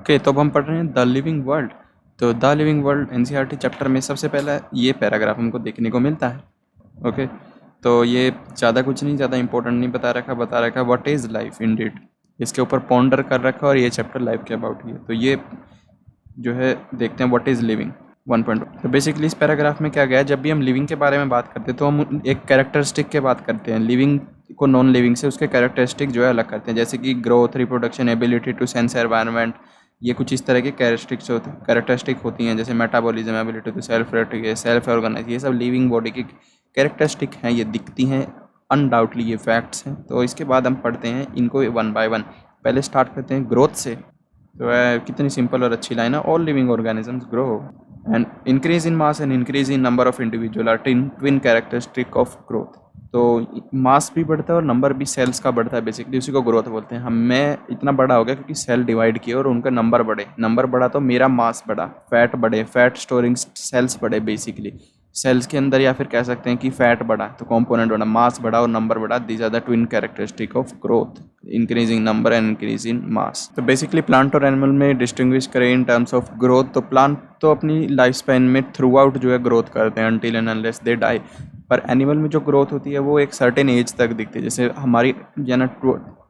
Okay, तो अब हम पढ़ रहे हैं द लिविंग वर्ल्ड। तो the living world NCERT chapter में सबसे पहला ये पैराग्राफ हमको देखने को मिलता है। ओके, तो ये ज़्यादा कुछ नहीं, ज़्यादा इंपॉर्टेंट नहीं बता रखा व्हाट इज़ लाइफ इंडीड, इसके ऊपर पॉन्डर कर रखा और ये चैप्टर लाइफ के अबाउट ही है। तो ये जो है देखते हैं व्हाट इज़ लिविंग 1.1। तो बेसिकली इस पैराग्राफ में क्या गया है, जब भी हम लिविंग के बारे में बात करते हैं तो हम एक कैरेक्टरिस्टिक के बात करते हैं। लिविंग को नॉन लिविंग से उसके कैरेक्टरिस्टिक जो है अलग करते हैं, जैसे कि growth, reproduction, ability to sense environment, ये कुछ इस तरह की कैरेक्टरिस्टिक होती हैं। जैसे metabolism, ability to self rate, self organize, ये सब लिविंग बॉडी की कैरेक्टरिस्टिक हैं, ये दिखती हैं, अनडाउटली ये फैक्ट्स हैं। तो इसके बाद हम पढ़ते हैं इनको 1 बाय 1। पहले स्टार्ट करते हैं ग्रोथ से। तो कितनी सिंपल और अच्छी लाइन है, all living organisms grow and increase in mass and increase in number of individual are twin characteristic of growth. तो मास भी बढ़ता है और नंबर भी सेल्स का बढ़ता है, बेसिकली उसी को ग्रोथ बोलते हैं। मैं इतना बड़ा हो गया क्योंकि सेल डिवाइड किए और उनका नंबर बढ़े, नंबर बढ़ा तो मेरा मास बढ़ा, फैट बढ़े, फैट स्टोरिंग सेल्स बढ़े, बेसिकली सेल्स के अंदर, या फिर कह सकते हैं कि फैट बढ़ा तो कंपोनेंट बढ़ा, मास बढ़ा और नंबर बढ़ा। These are the twin characteristic of growth, increasing number and increase in mass. तो बेसिकली प्लांट और एनिमल में डिस्टिंग्विश करें इन टर्म्स ऑफ ग्रोथ, तो प्लांट तो अपनी लाइफ स्पैन में थ्रू आउट जो है ग्रोथ करते हैं until and unless they die. पर एनिमल में जो ग्रोथ होती है वो एक सर्टेन एज तक दिखती है। जैसे हमारी ना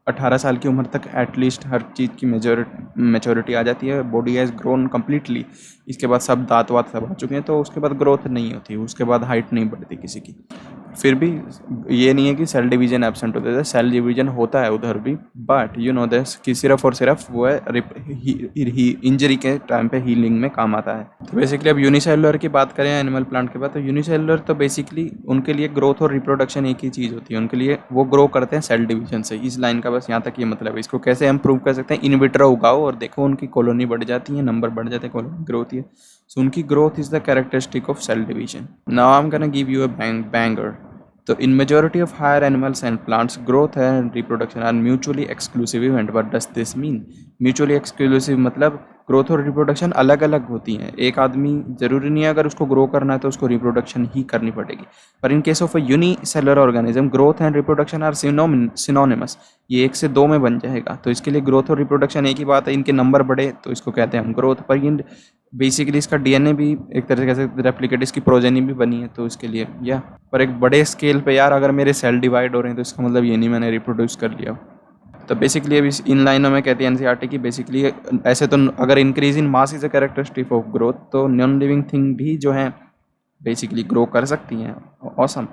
18 साल की उम्र तक एटलीस्ट हर चीज़ की मेचोरिटी आ जाती है, बॉडी हैज़ ग्रोन कम्प्लीटली। इसके बाद सब दांत वात सब आ चुके हैं, तो उसके बाद ग्रोथ नहीं होती, उसके बाद हाइट नहीं बढ़ती किसी की। फिर भी ये नहीं है कि सेल डिवीजन एब्सेंट होता है, सेल डिवीजन होता है उधर भी, बट यू नो दिस कि सिर्फ और सिर्फ वो है इंजरी के टाइम पे हीलिंग में काम आता है। तो बेसिकली अब यूनिसेलुलर की बात करें एनिमल प्लांट के बाद, तो यूनिसेलुलर तो बेसिकली उनके लिए ग्रोथ और रिप्रोडक्शन एक ही चीज़ होती है, उनके लिए वो ग्रो करते हैं सेल डिवीजन से। इस लाइन का बस यहाँ तक ये मतलब है। इसको कैसे हम प्रूव कर सकते हैं, इन विट्रो उगाओ और देखो उनकी कॉलोनी बढ़ जाती है, नंबर बढ़ जाते हैं, कॉलोनी ग्रो होती है। सो उनकी growth is the characteristic of cell division. Now I am gonna give you a banger. तो in majority of higher animals and plants, growth and reproduction are mutually exclusive event. What does this mean? Mutually exclusive मतलब growth और reproduction अलग अलग होती हैं। एक आदमी ज़रूरी नहीं है अगर उसको ग्रो करना है तो उसको रिप्रोडक्शन ही करनी पड़ेगी। पर in case of a unicellular organism, growth and reproduction are synonymous, ये एक से दो में बन जाएगा। तो इसके लिए ग्रोथ और रिप्रोडक्शन एक ही बात है, इनके नंबर बढ़े तो इसको कहते हैं हम ग्रोथ। पर ये बेसिकली इसका डीएनए भी एक तरह से रेप्लिकेट, इसकी प्रोजेनी भी बनी है, तो इसके लिए या पर एक बड़े स्केल पे यार अगर मेरे सेल डिवाइड हो रहे हैं तो इसका मतलब ये नहीं मैंने रिप्रोड्यूस कर लिया। तो बेसिकली अभी इन लाइनों में कहती है एनसीईआरटी की, बेसिकली ऐसे तो अगर increase in mass is a characteristic of growth, तो नॉन लिविंग थिंग भी जो है बेसिकली ग्रो कर सकती हैं, ऑसम।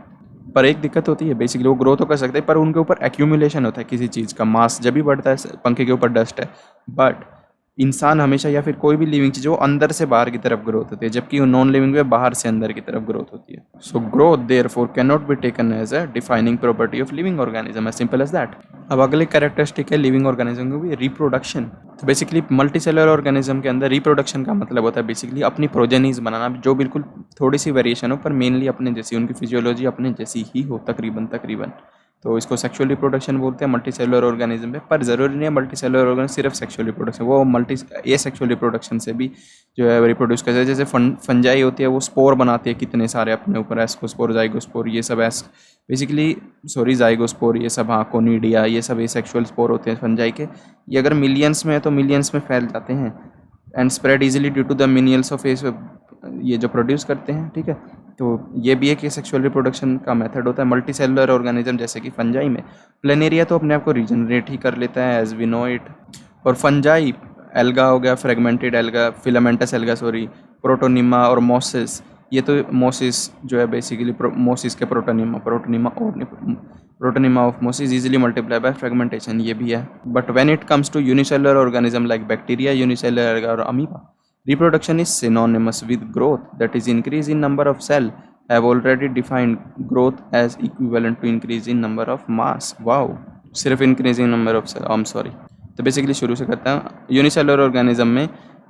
पर एक दिक्कत होती है, बेसिकली वो ग्रो तो कर सकते हैं पर उनके ऊपर एक्यूमुलेशन होता है किसी चीज़ का, मास जब भी बढ़ता है, पंखे के ऊपर डस्ट है, बट इंसान हमेशा या फिर कोई भी लिविंग चीज़ वो अंदर से बाहर की तरफ ग्रोथ होती है, जबकि नॉन लिविंग में बाहर से अंदर की तरफ ग्रोथ होती है। So growth therefore can not be taken as a defining property of living organism, as simple as that. अब अगले कैरेक्टरिस्टिक है लिविंग ऑर्गेनिज्म की भी, रिप्रोडक्शन। तो बेसिकली मल्टीसेलुलर ऑर्गेनिज्म के अंदर रिप्रोडक्शन का मतलब होता है बेसिकली अपनी प्रोजेनीज बनाना, जो बिल्कुल थोड़ी सी वेरिएशन हो पर मेनली अपने जैसी, उनकी फिजियोलॉजी अपने जैसी ही हो तकरीबन। तो इसको सेक्सुअल रिप्रोडक्शन बोलते हैं मल्टीसेलुलर ऑर्गेनिज्म में। पर ज़रूरी नहीं है मल्टीसेलुलर ऑर्गेनिज्म सिर्फ सेक्सुअल रिप्रोडक्शन, वो एसेक्सुअल रिप्रोडक्शन से भी जो है रिप्रोड्यूस करते हैं। जैसे फंजाई होती है, वो स्पोर बनाती है कितने सारे अपने ऊपर, एस्कोस्पोर, जाइगोस्पोर, ये सब जाइगोस्पोर, ये सब, हाँ, कोनिडिया, ये सब एसेक्सुअल स्पोर होते हैं फंजाई के। ये अगर मिलियंस में है तो मिलियंस में फैल जाते हैं and spread easily due to the millions of ये जो प्रोड्यूस करते हैं, ठीक है। तो ये भी एक सेक्सुअल रिप्रोडक्शन का मेथड होता है। मल्टीसेलुलर ऑर्गेनिज्म जैसे कि फंजाई में प्लेनेरिया तो अपने आप को रीजनरेट ही कर लेता है, एज वी नो इट। और फंजाई, एल्गा हो गया, fragmented alga, filamentous alga, protonema और मोसिस, ये तो मोसिस जो है बेसिकली मोसिस के protonema of mosses easily multiply by fragmentation, ये भी है। But when it comes to unicellular organism like bacteria, unicellular alga और amoeba, reproduction is synonymous with growth, that is increase in number of cell. Have already defined growth as equivalent to increase in number of mass. Wow, सिर्फ increasing number of cell, I'm sorry। तो basically शुरू से करते हैं, unicellular organism में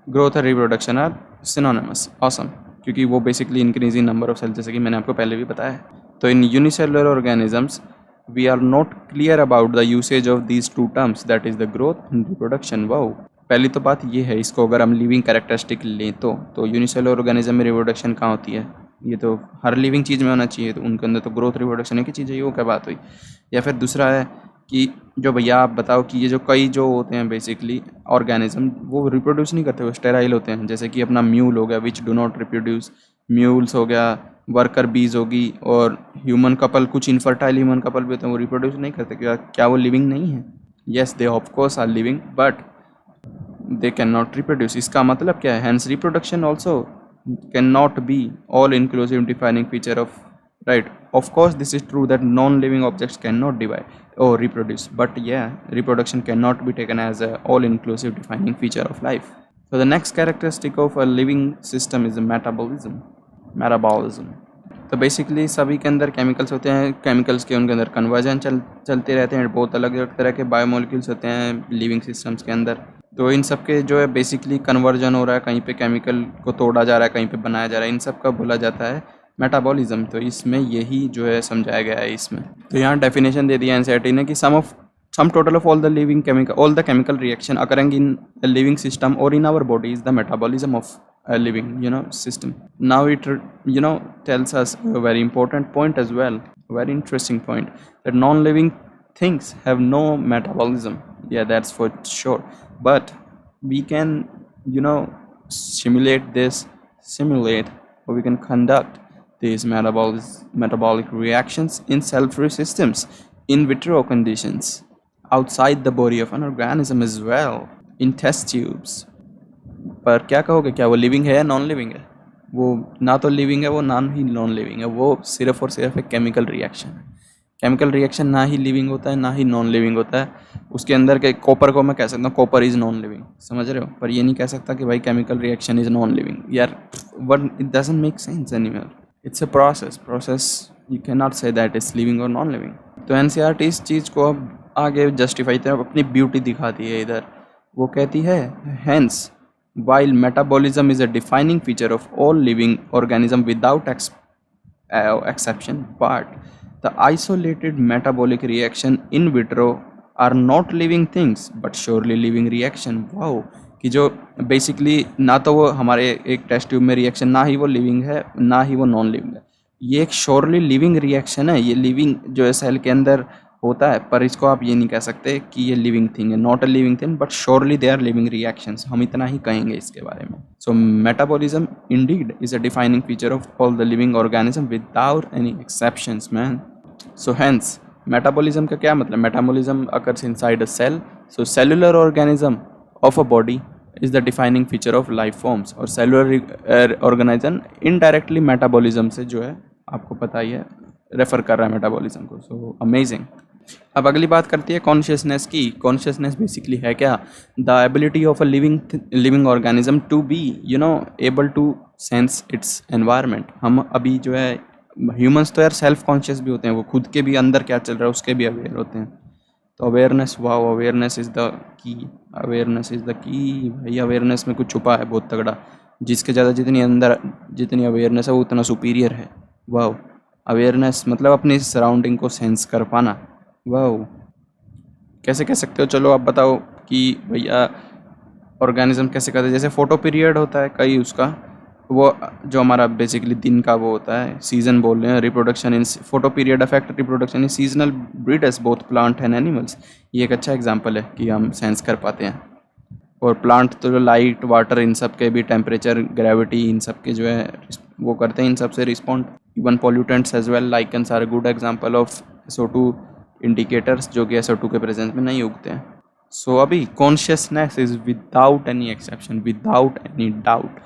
growth और reproduction are synonymous, awesome, क्योंकि वो basically increase in number of cell, जैसे कि मैंने आपको पहले भी बताया है। तो in unicellular organisms we are not clear about the usage of these two terms, that is the growth and reproduction. Wow, पहली तो बात ये है, इसको अगर हम लिविंग कैरेक्टरिस्टिक लें तो यूनिसेलुलर ऑर्गेनिज्म में रिप्रोडक्शन कहाँ होती है, ये तो हर लिविंग चीज़ में होना चाहिए, तो उनके अंदर तो ग्रोथ रिप्रोडक्शन एक ही चीज़ है, ये वो क्या बात हुई। या फिर दूसरा है कि जो भैया आप बताओ कि ये जो कई जो होते हैं बेसिकली ऑर्गेनिज्म, वो रिप्रोड्यूस नहीं करते, वो स्टेराइल होते हैं। जैसे कि अपना म्यूल हो गया which do not reproduce, mules हो गया, वर्कर बीज होगी, और ह्यूमन कपल, कुछ इनफर्टाइल ह्यूमन कपल भी होते हैं, वो रिप्रोड्यूस नहीं करते। क्या वो लिविंग नहीं है? Yes, they of course are living, but they can not reproduce. इसका मतलब क्या है? Hence reproduction also can not be all inclusive defining feature of, right? Of course this is true that non-living objects cannot divide or reproduce, but yeah, reproduction cannot be taken as a all inclusive defining feature of life. So the next characteristic of a living system is a metabolism. तो basically सभी के अंदर chemicals होते हैं, chemicals के उनके अंदर conversion चलते रहते हैं, बहुत अलग अलग तरह के बायोमोलिक्यूल्स होते हैं लिविंग सिस्टम्स के अंदर। तो इन सब के जो है बेसिकली कन्वर्जन हो रहा है, कहीं पे केमिकल को तोड़ा जा रहा है, कहीं पे बनाया जा रहा है, इन सब का बोला जाता है मेटाबॉलिज्म। तो इसमें यही जो है समझाया गया है इसमें। तो यहाँ डेफिनेशन दे दिया एनसीईआरटी ने कि sum total of all the chemical reaction occurring in a living system or in our body is the metabolism of a living system. Now it tells us a very important point as well, a very interesting point, that non-living things have no metabolism. Yeah, that's for sure, but we can simulate or we can conduct these metabolic reactions in cell-free systems, in vitro conditions, outside the body of an organism as well, in test tubes. पर क्या कहोगे, क्या वो living है या non living है? वो ना तो लिविंग है, वो ना ही नॉन लिविंग है, वो सिर्फ और सिर्फ एक केमिकल रिएक्शन है। केमिकल रिएक्शन ना ही लिविंग होता है ना ही नॉन लिविंग होता है। उसके अंदर के कॉपर को मैं कह सकता हूँ कॉपर इज़ नॉन लिविंग, समझ रहे हो? पर ये नहीं कह सकता कि भाई chemical reaction is non living. यार one it doesn't make sense anywhere. It's a process, you can not say that is living और नॉन लिविंग। तो एनसीईआरटी इस चीज़ को अब आगे जस्टिफाई अपनी ब्यूटी दिखाती है इधर। वो कहती है, hence while metabolism is a defining feature of all living organism without exception, but the isolated metabolic reaction in vitro are not living things but surely living reaction. wow, कि जो basically ना तो वो हमारे एक टेस्ट ट्यूब में reaction, ना ही वो लिविंग है ना ही वो नॉन लिविंग है, ये एक श्योरली लिविंग रिएक्शन है। ये लिविंग जो है सेल के अंदर होता है, पर इसको आप ये नहीं कह सकते कि ये लिविंग थिंग है, not a living thing but surely they are living reactions. हम इतना ही कहेंगे इसके बारे में। So metabolism indeed is a defining feature of all the living organism without any exceptions man. So hence metabolism का क्या मतलब? Metabolism occurs inside a cell, so cellular organism of a body is the defining feature of life forms। और cellular organism indirectly metabolism से जो है आपको पता ही है रेफर कर रहा है मेटाबॉलिज्म को। So amazing. अब अगली बात करती है कॉन्शियसनेस की। कॉन्शियसनेस बेसिकली है क्या? The ability of a living organism to be able to sense its environment. हम अभी जो है ह्यूमंस तो यार सेल्फ कॉन्शियस भी होते हैं, वो खुद के भी अंदर क्या चल रहा है उसके भी अवेयर होते हैं। तो awareness, wow, awareness is the key, awareness is the key. भाई अवेयरनेस में कुछ छुपा है बहुत तगड़ा। जिसके ज़्यादा जितनी अवेयरनेस है वो उतना सुपीरियर है। वाओ, अवेयरनेस मतलब अपनी सराउंडिंग को सेंस कर पाना। वाओ, कैसे कह सकते हो? चलो आप बताओ कि भैया ऑर्गेनिज्म कैसे करते हैं। जैसे फोटो पीरियड होता है कई उसका, वो जो हमारा बेसिकली दिन का वो होता है, सीजन बोल रहे हैं। Reproduction in photo period affect reproduction in seasonal breeders both plant and animals. ये एक अच्छा एग्जांपल है कि हम सेंस कर पाते हैं। और प्लांट तो जो लाइट, वाटर, इन सब के भी, टेम्परेचर, ग्रेविटी, इन सब के जो है वो करते हैं, इन सब से respond. Even pollutants as well, lichens are good example of SO2 indicators, जो कि SO2 के प्रेजेंस में नहीं उगते हैं। सो अभी consciousness is without any exception, without any doubt,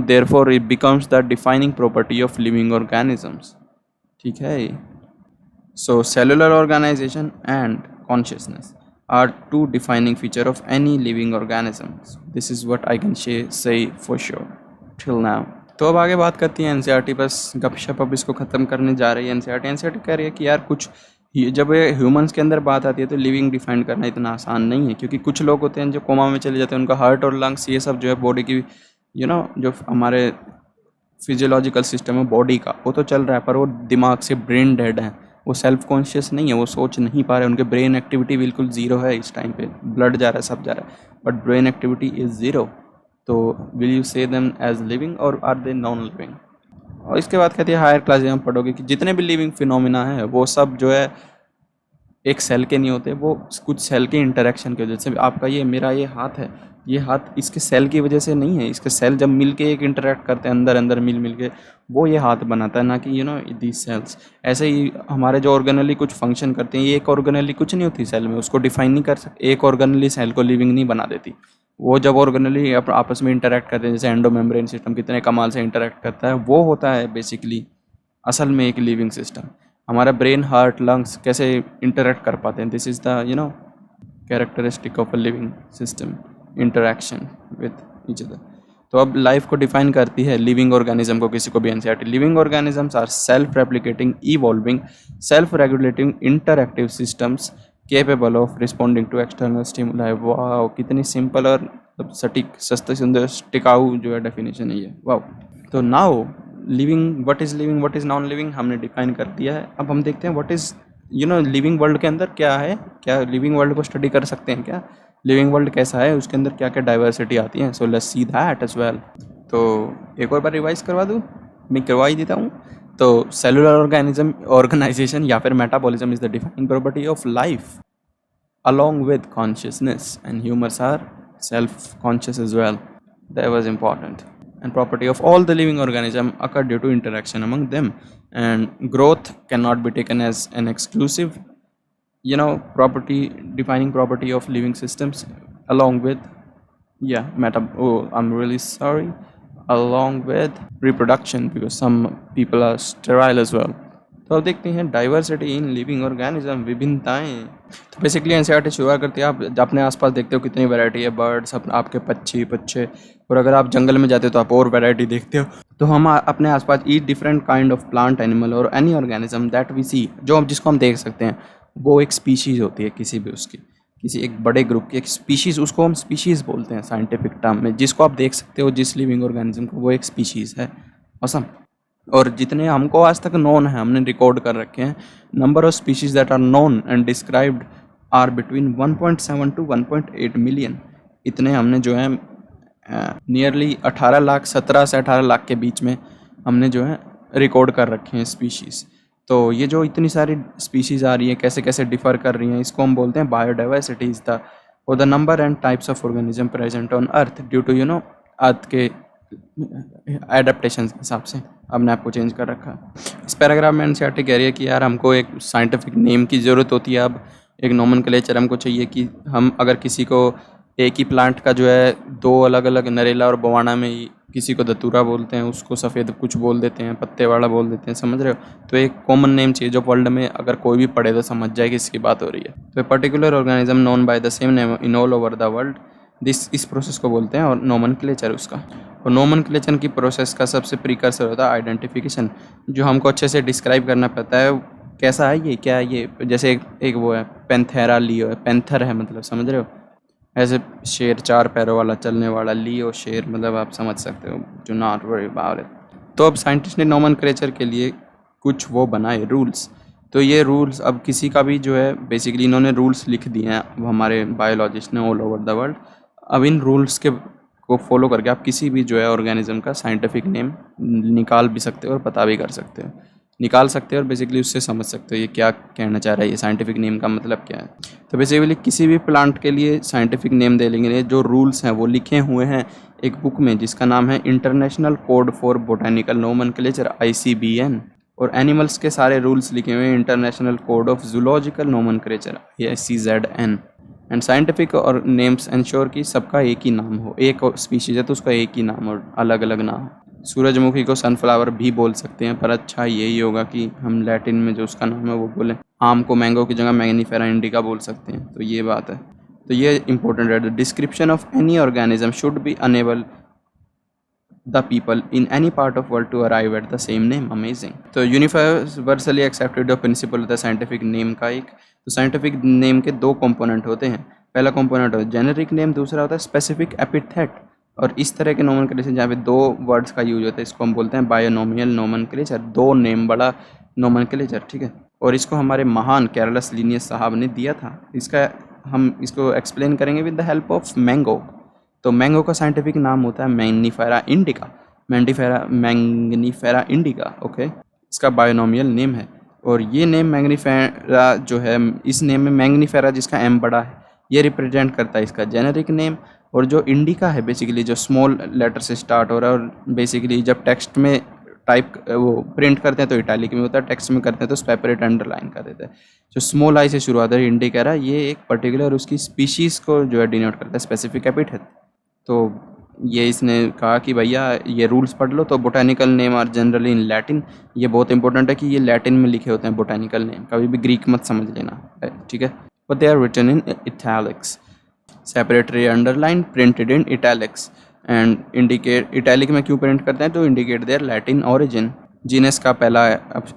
therefore it becomes the defining property of living organisms। ठीक है? So cellular organization and consciousness are two defining feature of any living organism। This is what I can say for sure till now। तो अब आगे बात करती है NCERT. बस गपशप अब इसको ख़त्म करने जा रही है एनसीईआरटी कह रही है कि यार कुछ जब ये ह्यूमंस के अंदर बात आती है तो लिविंग डिफाइन करना इतना आसान नहीं है, क्योंकि कुछ लोग होते हैं जो कोमा में चले जाते हैं, उनका हार्ट और लंग्स ये सब जो है बॉडी की जो हमारे फिजियोलॉजिकल सिस्टम है बॉडी का, वो तो चल रहा है, पर वो दिमाग से ब्रेन डेड है, वो सेल्फ कॉन्शियस नहीं है, वो सोच नहीं पा रहे, उनके ब्रेन एक्टिविटी बिल्कुल ज़ीरो है इस टाइम पे। ब्लड जा रहा है, सब जा रहा है, but brain activity is zero. तो विल यू से देम एज लिविंग और आर दे नॉन लिविंग? और इसके बाद कहती है हायर क्लास में हम पढ़ोगे कि जितने भी लिविंग फिनोमिना है वो सब जो है एक सेल के नहीं होते, वो कुछ सेल के इंटरेक्शन की वजह से। आपका ये मेरा ये हाथ है, ये हाथ इसके सेल की वजह से नहीं है, इसके सेल जब मिल के एक इंटरेक्ट करते हैं अंदर अंदर मिल के, वो ये हाथ बनाता है, ना कि दीज सेल्स। ऐसे ही हमारे जो ऑर्गेनली कुछ फंक्शन करते हैं, ये एक ऑर्गेनली कुछ नहीं होती सेल में, उसको डिफाइन नहीं कर सकते। एक ऑर्गेनली सेल को लिविंग नहीं बना देती। वो जब ऑर्गेनली आपस में इंटरेक्ट करते हैं, जैसे एंडोमेम्ब्रेन सिस्टम कितने कमाल से इंटरेक्ट करता है, वो होता है बेसिकली असल में एक लिविंग सिस्टम। हमारा ब्रेन, हार्ट, लंग्स कैसे इंटरेक्ट कर पाते हैं, this is the characteristic of a living system, interaction with each other. तो अब लाइफ को डिफाइन करती है लिविंग ऑर्गेनिज्म को, किसी को भी NCERT. Living organisms are self replicating, evolving, self regulating, interactive systems capable of responding to external stimuli. वाह, कितनी सिंपल और सटीक, सस्ते सुंदर, टिकाऊ जो है डेफिनेशन है ये। वाह। तो now living, what is living, what is non living हमने डिफाइन कर दिया है। अब हम देखते हैं व्हाट इज़ लिविंग वर्ल्ड के अंदर क्या है, क्या लिविंग वर्ल्ड को स्टडी कर सकते हैं क्या, लिविंग वर्ल्ड कैसा है, उसके अंदर क्या क्या डाइवर्सिटी आती है। So let's see that as well. तो एक और बार रिवाइज करवा दूँ, मैं करवा ही देता हूँ। तो सेलुलर ऑर्गेनाइजेशन या फिर metabolism is the defining property of life along with consciousness, and humans are self-conscious as well. That was important. And property of all the living organism occur due to interaction among them, and growth cannot be taken as an exclusive property, defining property of living systems, along with I'm really sorry, along with reproduction, because some people are sterile as well. तो अब देखते हैं diversity in living organism, विभिन्नताएं। तो basically NCERT शुरू करती है, आप अपने आसपास देखते हो कितनी वैरायटी है, बर्ड्स, आपके पक्षी, और अगर आप जंगल में जाते हो तो आप और वैरायटी देखते हो। तो हम अपने आसपास each different kind of plant, animal और एनी ऑर्गेनिज्म दैट वी सी, जिसको हम देख सकते हैं, वो एक स्पीशीज़ होती है किसी भी उसकी, किसी एक बड़े ग्रुप की एक स्पीशीज़, उसको हम स्पीशीज़ बोलते हैं साइंटिफिक टर्म में। जिसको आप देख सकते हो, जिस लिविंग ऑर्गेनिज्म को, वो एक स्पीशीज़ है। औसम। और जितने हमको आज तक नोन है, हमने रिकॉर्ड कर रखे हैं, number of species that are known and described are between 1.7 to 1.8 million. इतने हमने जो है नियरली 18 लाख, 17 से 18 लाख के बीच में हमने जो है रिकॉर्ड कर रखे हैं स्पीशीज़। तो ये जो इतनी सारी स्पीशीज़ आ रही है, कैसे कैसे डिफ़र कर रही हैं, इसको हम बोलते हैं बायोडाइवर्सिटी इज़ द और the number and types of organism present on earth due to earth के एडेप्टेशन के हिसाब से हमने आपको चेंज कर रखा है। इस पैराग्राफ में एनसीईआरटी कह रही है कि यार हमको एक साइंटिफिक नेम की ज़रूरत होती है, अब एक नोमेनक्लेचर हमको चाहिए कि हम अगर किसी को एक ही प्लांट का जो है दो अलग अलग, नरेला और बवाना में ही, किसी को धतूरा बोलते हैं, उसको सफ़ेद कुछ बोल देते हैं, पत्ते वाला बोल देते हैं, समझ रहे हो। तो एक कॉमन नेम चाहिए जो वर्ल्ड में अगर कोई भी पढ़े तो समझ जाए कि इसकी बात हो रही है। तो particular organism known by the same name in all over the world, इस प्रोसेस को बोलते हैं और नोमेनक्लेचर उसका। और नोमेनक्लेचर की प्रोसेस का सबसे प्रीकर्सर होता है आइडेंटिफिकेशन, जो हमको अच्छे से डिस्क्राइब करना पड़ता है कैसा है ये, क्या है ये। जैसे एक वो है पैंथेरा लियो है, पैंथर है मतलब, समझ रहे हो, ऐसे शेर, 4 पैरों वाला चलने वाला, लियो शेर, मतलब आप समझ सकते हो, जो नॉट वरी अबाउट इट। तो अब साइंटिस्ट ने नोमेनक्लेचर के लिए कुछ वो बनाए रूल्स। तो ये रूल्स अब किसी का भी जो है, बेसिकली इन्होंने रूल्स लिख दिए हैं अब हमारे बायोलॉजिस्ट ने ऑल ओवर द वर्ल्ड। अब इन रूल्स को फॉलो करके आप किसी भी जो है ऑर्गेनिज्म का साइंटिफिक नेम निकाल भी सकते हो और पता भी कर सकते हो, निकाल सकते हो और बेसिकली उससे समझ सकते हो ये क्या कहना चाह रहा है, ये साइंटिफिक नेम का मतलब क्या है। तो बेसिकली किसी भी प्लांट के लिए साइंटिफिक नेम दे लेंगे, जो रूल्स हैं वो लिखे हुए हैं एक बुक में जिसका नाम है international code for botanical nomenclature, ICBN। और एनिमल्स के सारे रूल्स लिखे हुए हैं international code of zoological nomenclature, ICZN। And scientific और नेम्स इंश्योर कि सबका एक ही नाम हो, एक स्पीशीज है तो उसका एक ही नाम और अलग अलग ना हो। सूरजमुखी को सनफ्लावर भी बोल सकते हैं, पर अच्छा यही होगा कि हम लैटिन में जो उसका नाम है वो बोलें। आम को मैंगो की जगह मैग्नीफेरा इंडिका बोल सकते हैं, तो ये बात है। तो ये इंपॉर्टेंट है, the description of any organism should be enable the people in any part of world to arrive at the same name. Amazing. तो यूनिवर्सली एक्सेप्टेड प्रिंसिपल होता है साइंटिफिक नेम का एक। तो साइंटिफिक नेम के 2 कंपोनेंट होते हैं, पहला कंपोनेंट होता है जेनेरिक नेम, दूसरा होता है स्पेसिफिक एपिथेट। और इस तरह के नोमेनक्लेचर जहाँ पे 2 वर्ड्स का यूज होता है, इसको हम बोलते हैं बायोनोमियल नोमेनक्लेचर, 2 नेम बड़ा नोमेनक्लेचर, ठीक है। और इसको हमारे महान कैरलस लिनियस साहब ने दिया था। हम इसको एक्सप्लेन करेंगे with the help of mango. तो मैंगो का साइंटिफिक नाम होता है Mangifera indica, Mangifera indica, okay. इसका बायोनोमियल नेम है और ये नेम मैग्नीफेरा जो है, इस नेम में मैग्नीफेरा जिसका एम बड़ा है ये रिप्रेजेंट करता है इसका जेनेरिक नेम। और जो इंडिका है बेसिकली जो स्मॉल लेटर से स्टार्ट हो रहा है, और बेसिकली जब टेक्स्ट में टाइप वो प्रिंट करते हैं तो इटैलिक में होता है, टेक्स्ट में करते हैं तो सेपरेट अंडरलाइन कर देते हैं। जो स्मॉल आई से शुरू होता है इंडिकेरा, ये एक पर्टिकुलर उसकी स्पीशीज़ को जो है डिनोट करता है, स्पेसिफिक एपिथेट। तो ये इसने कहा कि भैया ये रूल्स पढ़ लो। तो botanical name are generally in Latin, ये बहुत इंपॉर्टेंट है कि ये लैटिन में लिखे होते हैं बोटानिकल नेम, कभी भी ग्रीक मत समझ लेना, ठीक है। But they are written in italics, separately underline, printed in italics and indicate. Italic में क्यों प्रिंट करते हैं? तो indicate their Latin origin. Genus का पहला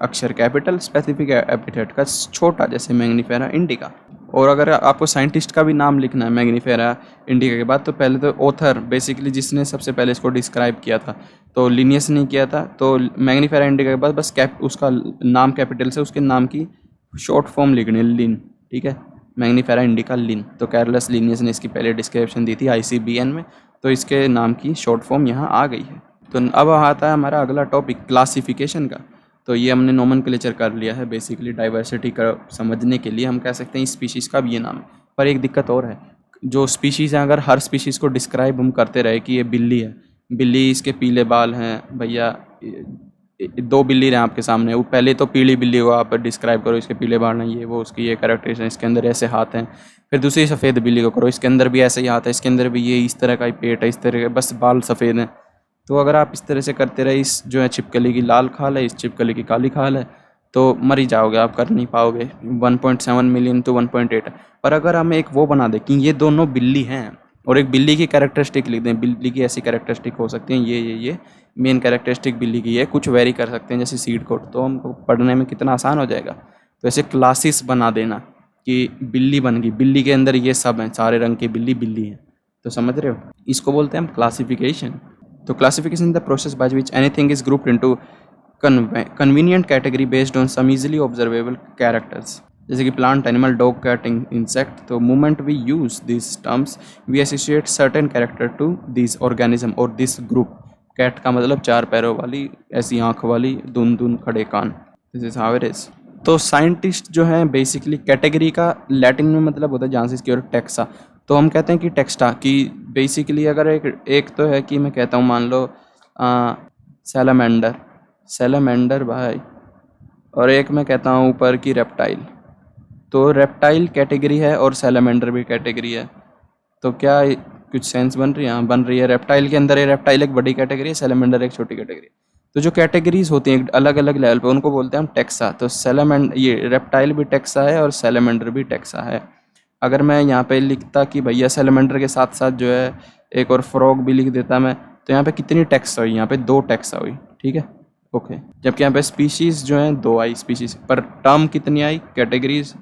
अक्षर कैपिटल, स्पेसिफिक एपिथेट का छोटा, जैसे मैग्नीफेरा इंडिका। और अगर आपको साइंटिस्ट का भी नाम लिखना है मैग्नीफेरा इंडिका के बाद, तो पहले तो ऑथर बेसिकली जिसने सबसे पहले इसको डिस्क्राइब किया था, तो लिनियस ने किया था। तो मैग्नीफेरा इंडिका के बाद बस उसका नाम कैपिटल से उसके नाम की शॉर्ट फॉर्म लिखनी है, लिन, ठीक है, मैग्नीफेरा इंडिका लिन। तो कैरलस लिनियस ने इसकी पहले डिस्क्रिप्शन दी थी ICBN में, तो इसके नाम की शॉर्ट फॉर्म यहाँ आ गई है। तो अब आता है हमारा अगला टॉपिक क्लासिफिकेशन का। तो ये हमने नोमेनक्लेचर कर लिया है बेसिकली डाइवर्सिटी का समझने के लिए। हम कह सकते हैं इस स्पीशीज़ का भी ये नाम है, पर एक दिक्कत और है, जो स्पीशीज़ हैं अगर हर स्पीशीज़ को डिस्क्राइब हम करते रहे कि ये बिल्ली है, बिल्ली इसके पीले बाल हैं, भैया 2 बिल्ली रहे आपके सामने, वो पहले तो पीली बिल्ली को आप डिस्क्राइब करो, इसके पीले बाल हैं, ये वो उसकी ये कैरेक्टरिस्टिक है, इसके अंदर ऐसे हाथ हैं। फिर दूसरी सफ़ेद बिल्ली को करो, इसके अंदर भी ऐसे ही हाथ है, इसके अंदर भी ये इस तरह का ही पेट है, इस तरह के बस बाल सफ़ेद हैं। तो अगर आप इस तरह से करते रहे, इस जो है छिपकली की लाल खाल है, इस छिपकली की काली खाल है, तो मर ही जाओगे, आप कर नहीं पाओगे। 1.7 मिलियन तो 1.8 है। पर अगर हम एक वो बना दें कि ये दोनों बिल्ली हैं और एक बिल्ली की कैरेक्टरिस्टिक लिख दें, बिल्ली की ऐसी कैरेक्टरिस्टिक हो सकती हैं, ये मेन कैरेक्टरिस्टिक बिल्ली की है, कुछ वेरी कर सकते हैं जैसे सीड कोड, तो हमको पढ़ने में कितना आसान हो जाएगा। तो ऐसे क्लासेस बना देना कि बिल्ली बन गई, बिल्ली के अंदर ये सब हैं, सारे रंग की बिल्ली बिल्ली है। तो समझ रहे हो, इसको बोलते हैं हम क्लासिफिकेशन। तो classification the process by which anything is grouped into convenient category based on some easily observable characters, जैसे कि plant, animal, dog, cat, insect. तो moment we use this terms we associate certain character to this organism और this group. Cat का मतलब 4 पैरों वाली, ऐसी आँख वाली, दून खड़े कान, this is how it is. तो साइंटिस्ट जो हैं बेसिकली कैटेगरी का लैटिन में मतलब होता है जहाँ से इसकी और टेक्सा, तो हम कहते हैं कि टेक्स्टा की बेसिकली अगर एक तो है कि मैं कहता हूँ मान लो सैलामेंडर भाई, और एक मैं कहता हूँ ऊपर की रेप्टाइल। तो रेप्टाइल कैटेगरी है और सैलामेंडर भी कैटेगरी है। तो क्या कुछ सेंस बन रही है? हाँ बन रही है। रेप्टाइल के अंदर ये रेप्टाइल एक बड़ी कैटेगरी है, सैलामेंडर एक छोटी कैटेगरी है। तो जो कैटेगरीज होती हैं अलग अलग लेवल पे उनको बोलते हैं हम टेक्सा। तो ये रेप्टाइल भी टेक्सा है और सैलामेंडर भी टेक्सा है। अगर मैं यहाँ पे लिखता कि भैया सैलामेंडर के साथ साथ जो है एक और फ्रॉग भी लिख देता मैं, तो यहाँ पे कितनी टेक्सा हुई? यहाँ पे 2 टेक्सा हुई, ठीक है, ओके। जबकि यहाँ पे स्पीशीज़ जो हैं 2 आई स्पीशीज़, पर टर्म कितनी आई? कैटेगरीज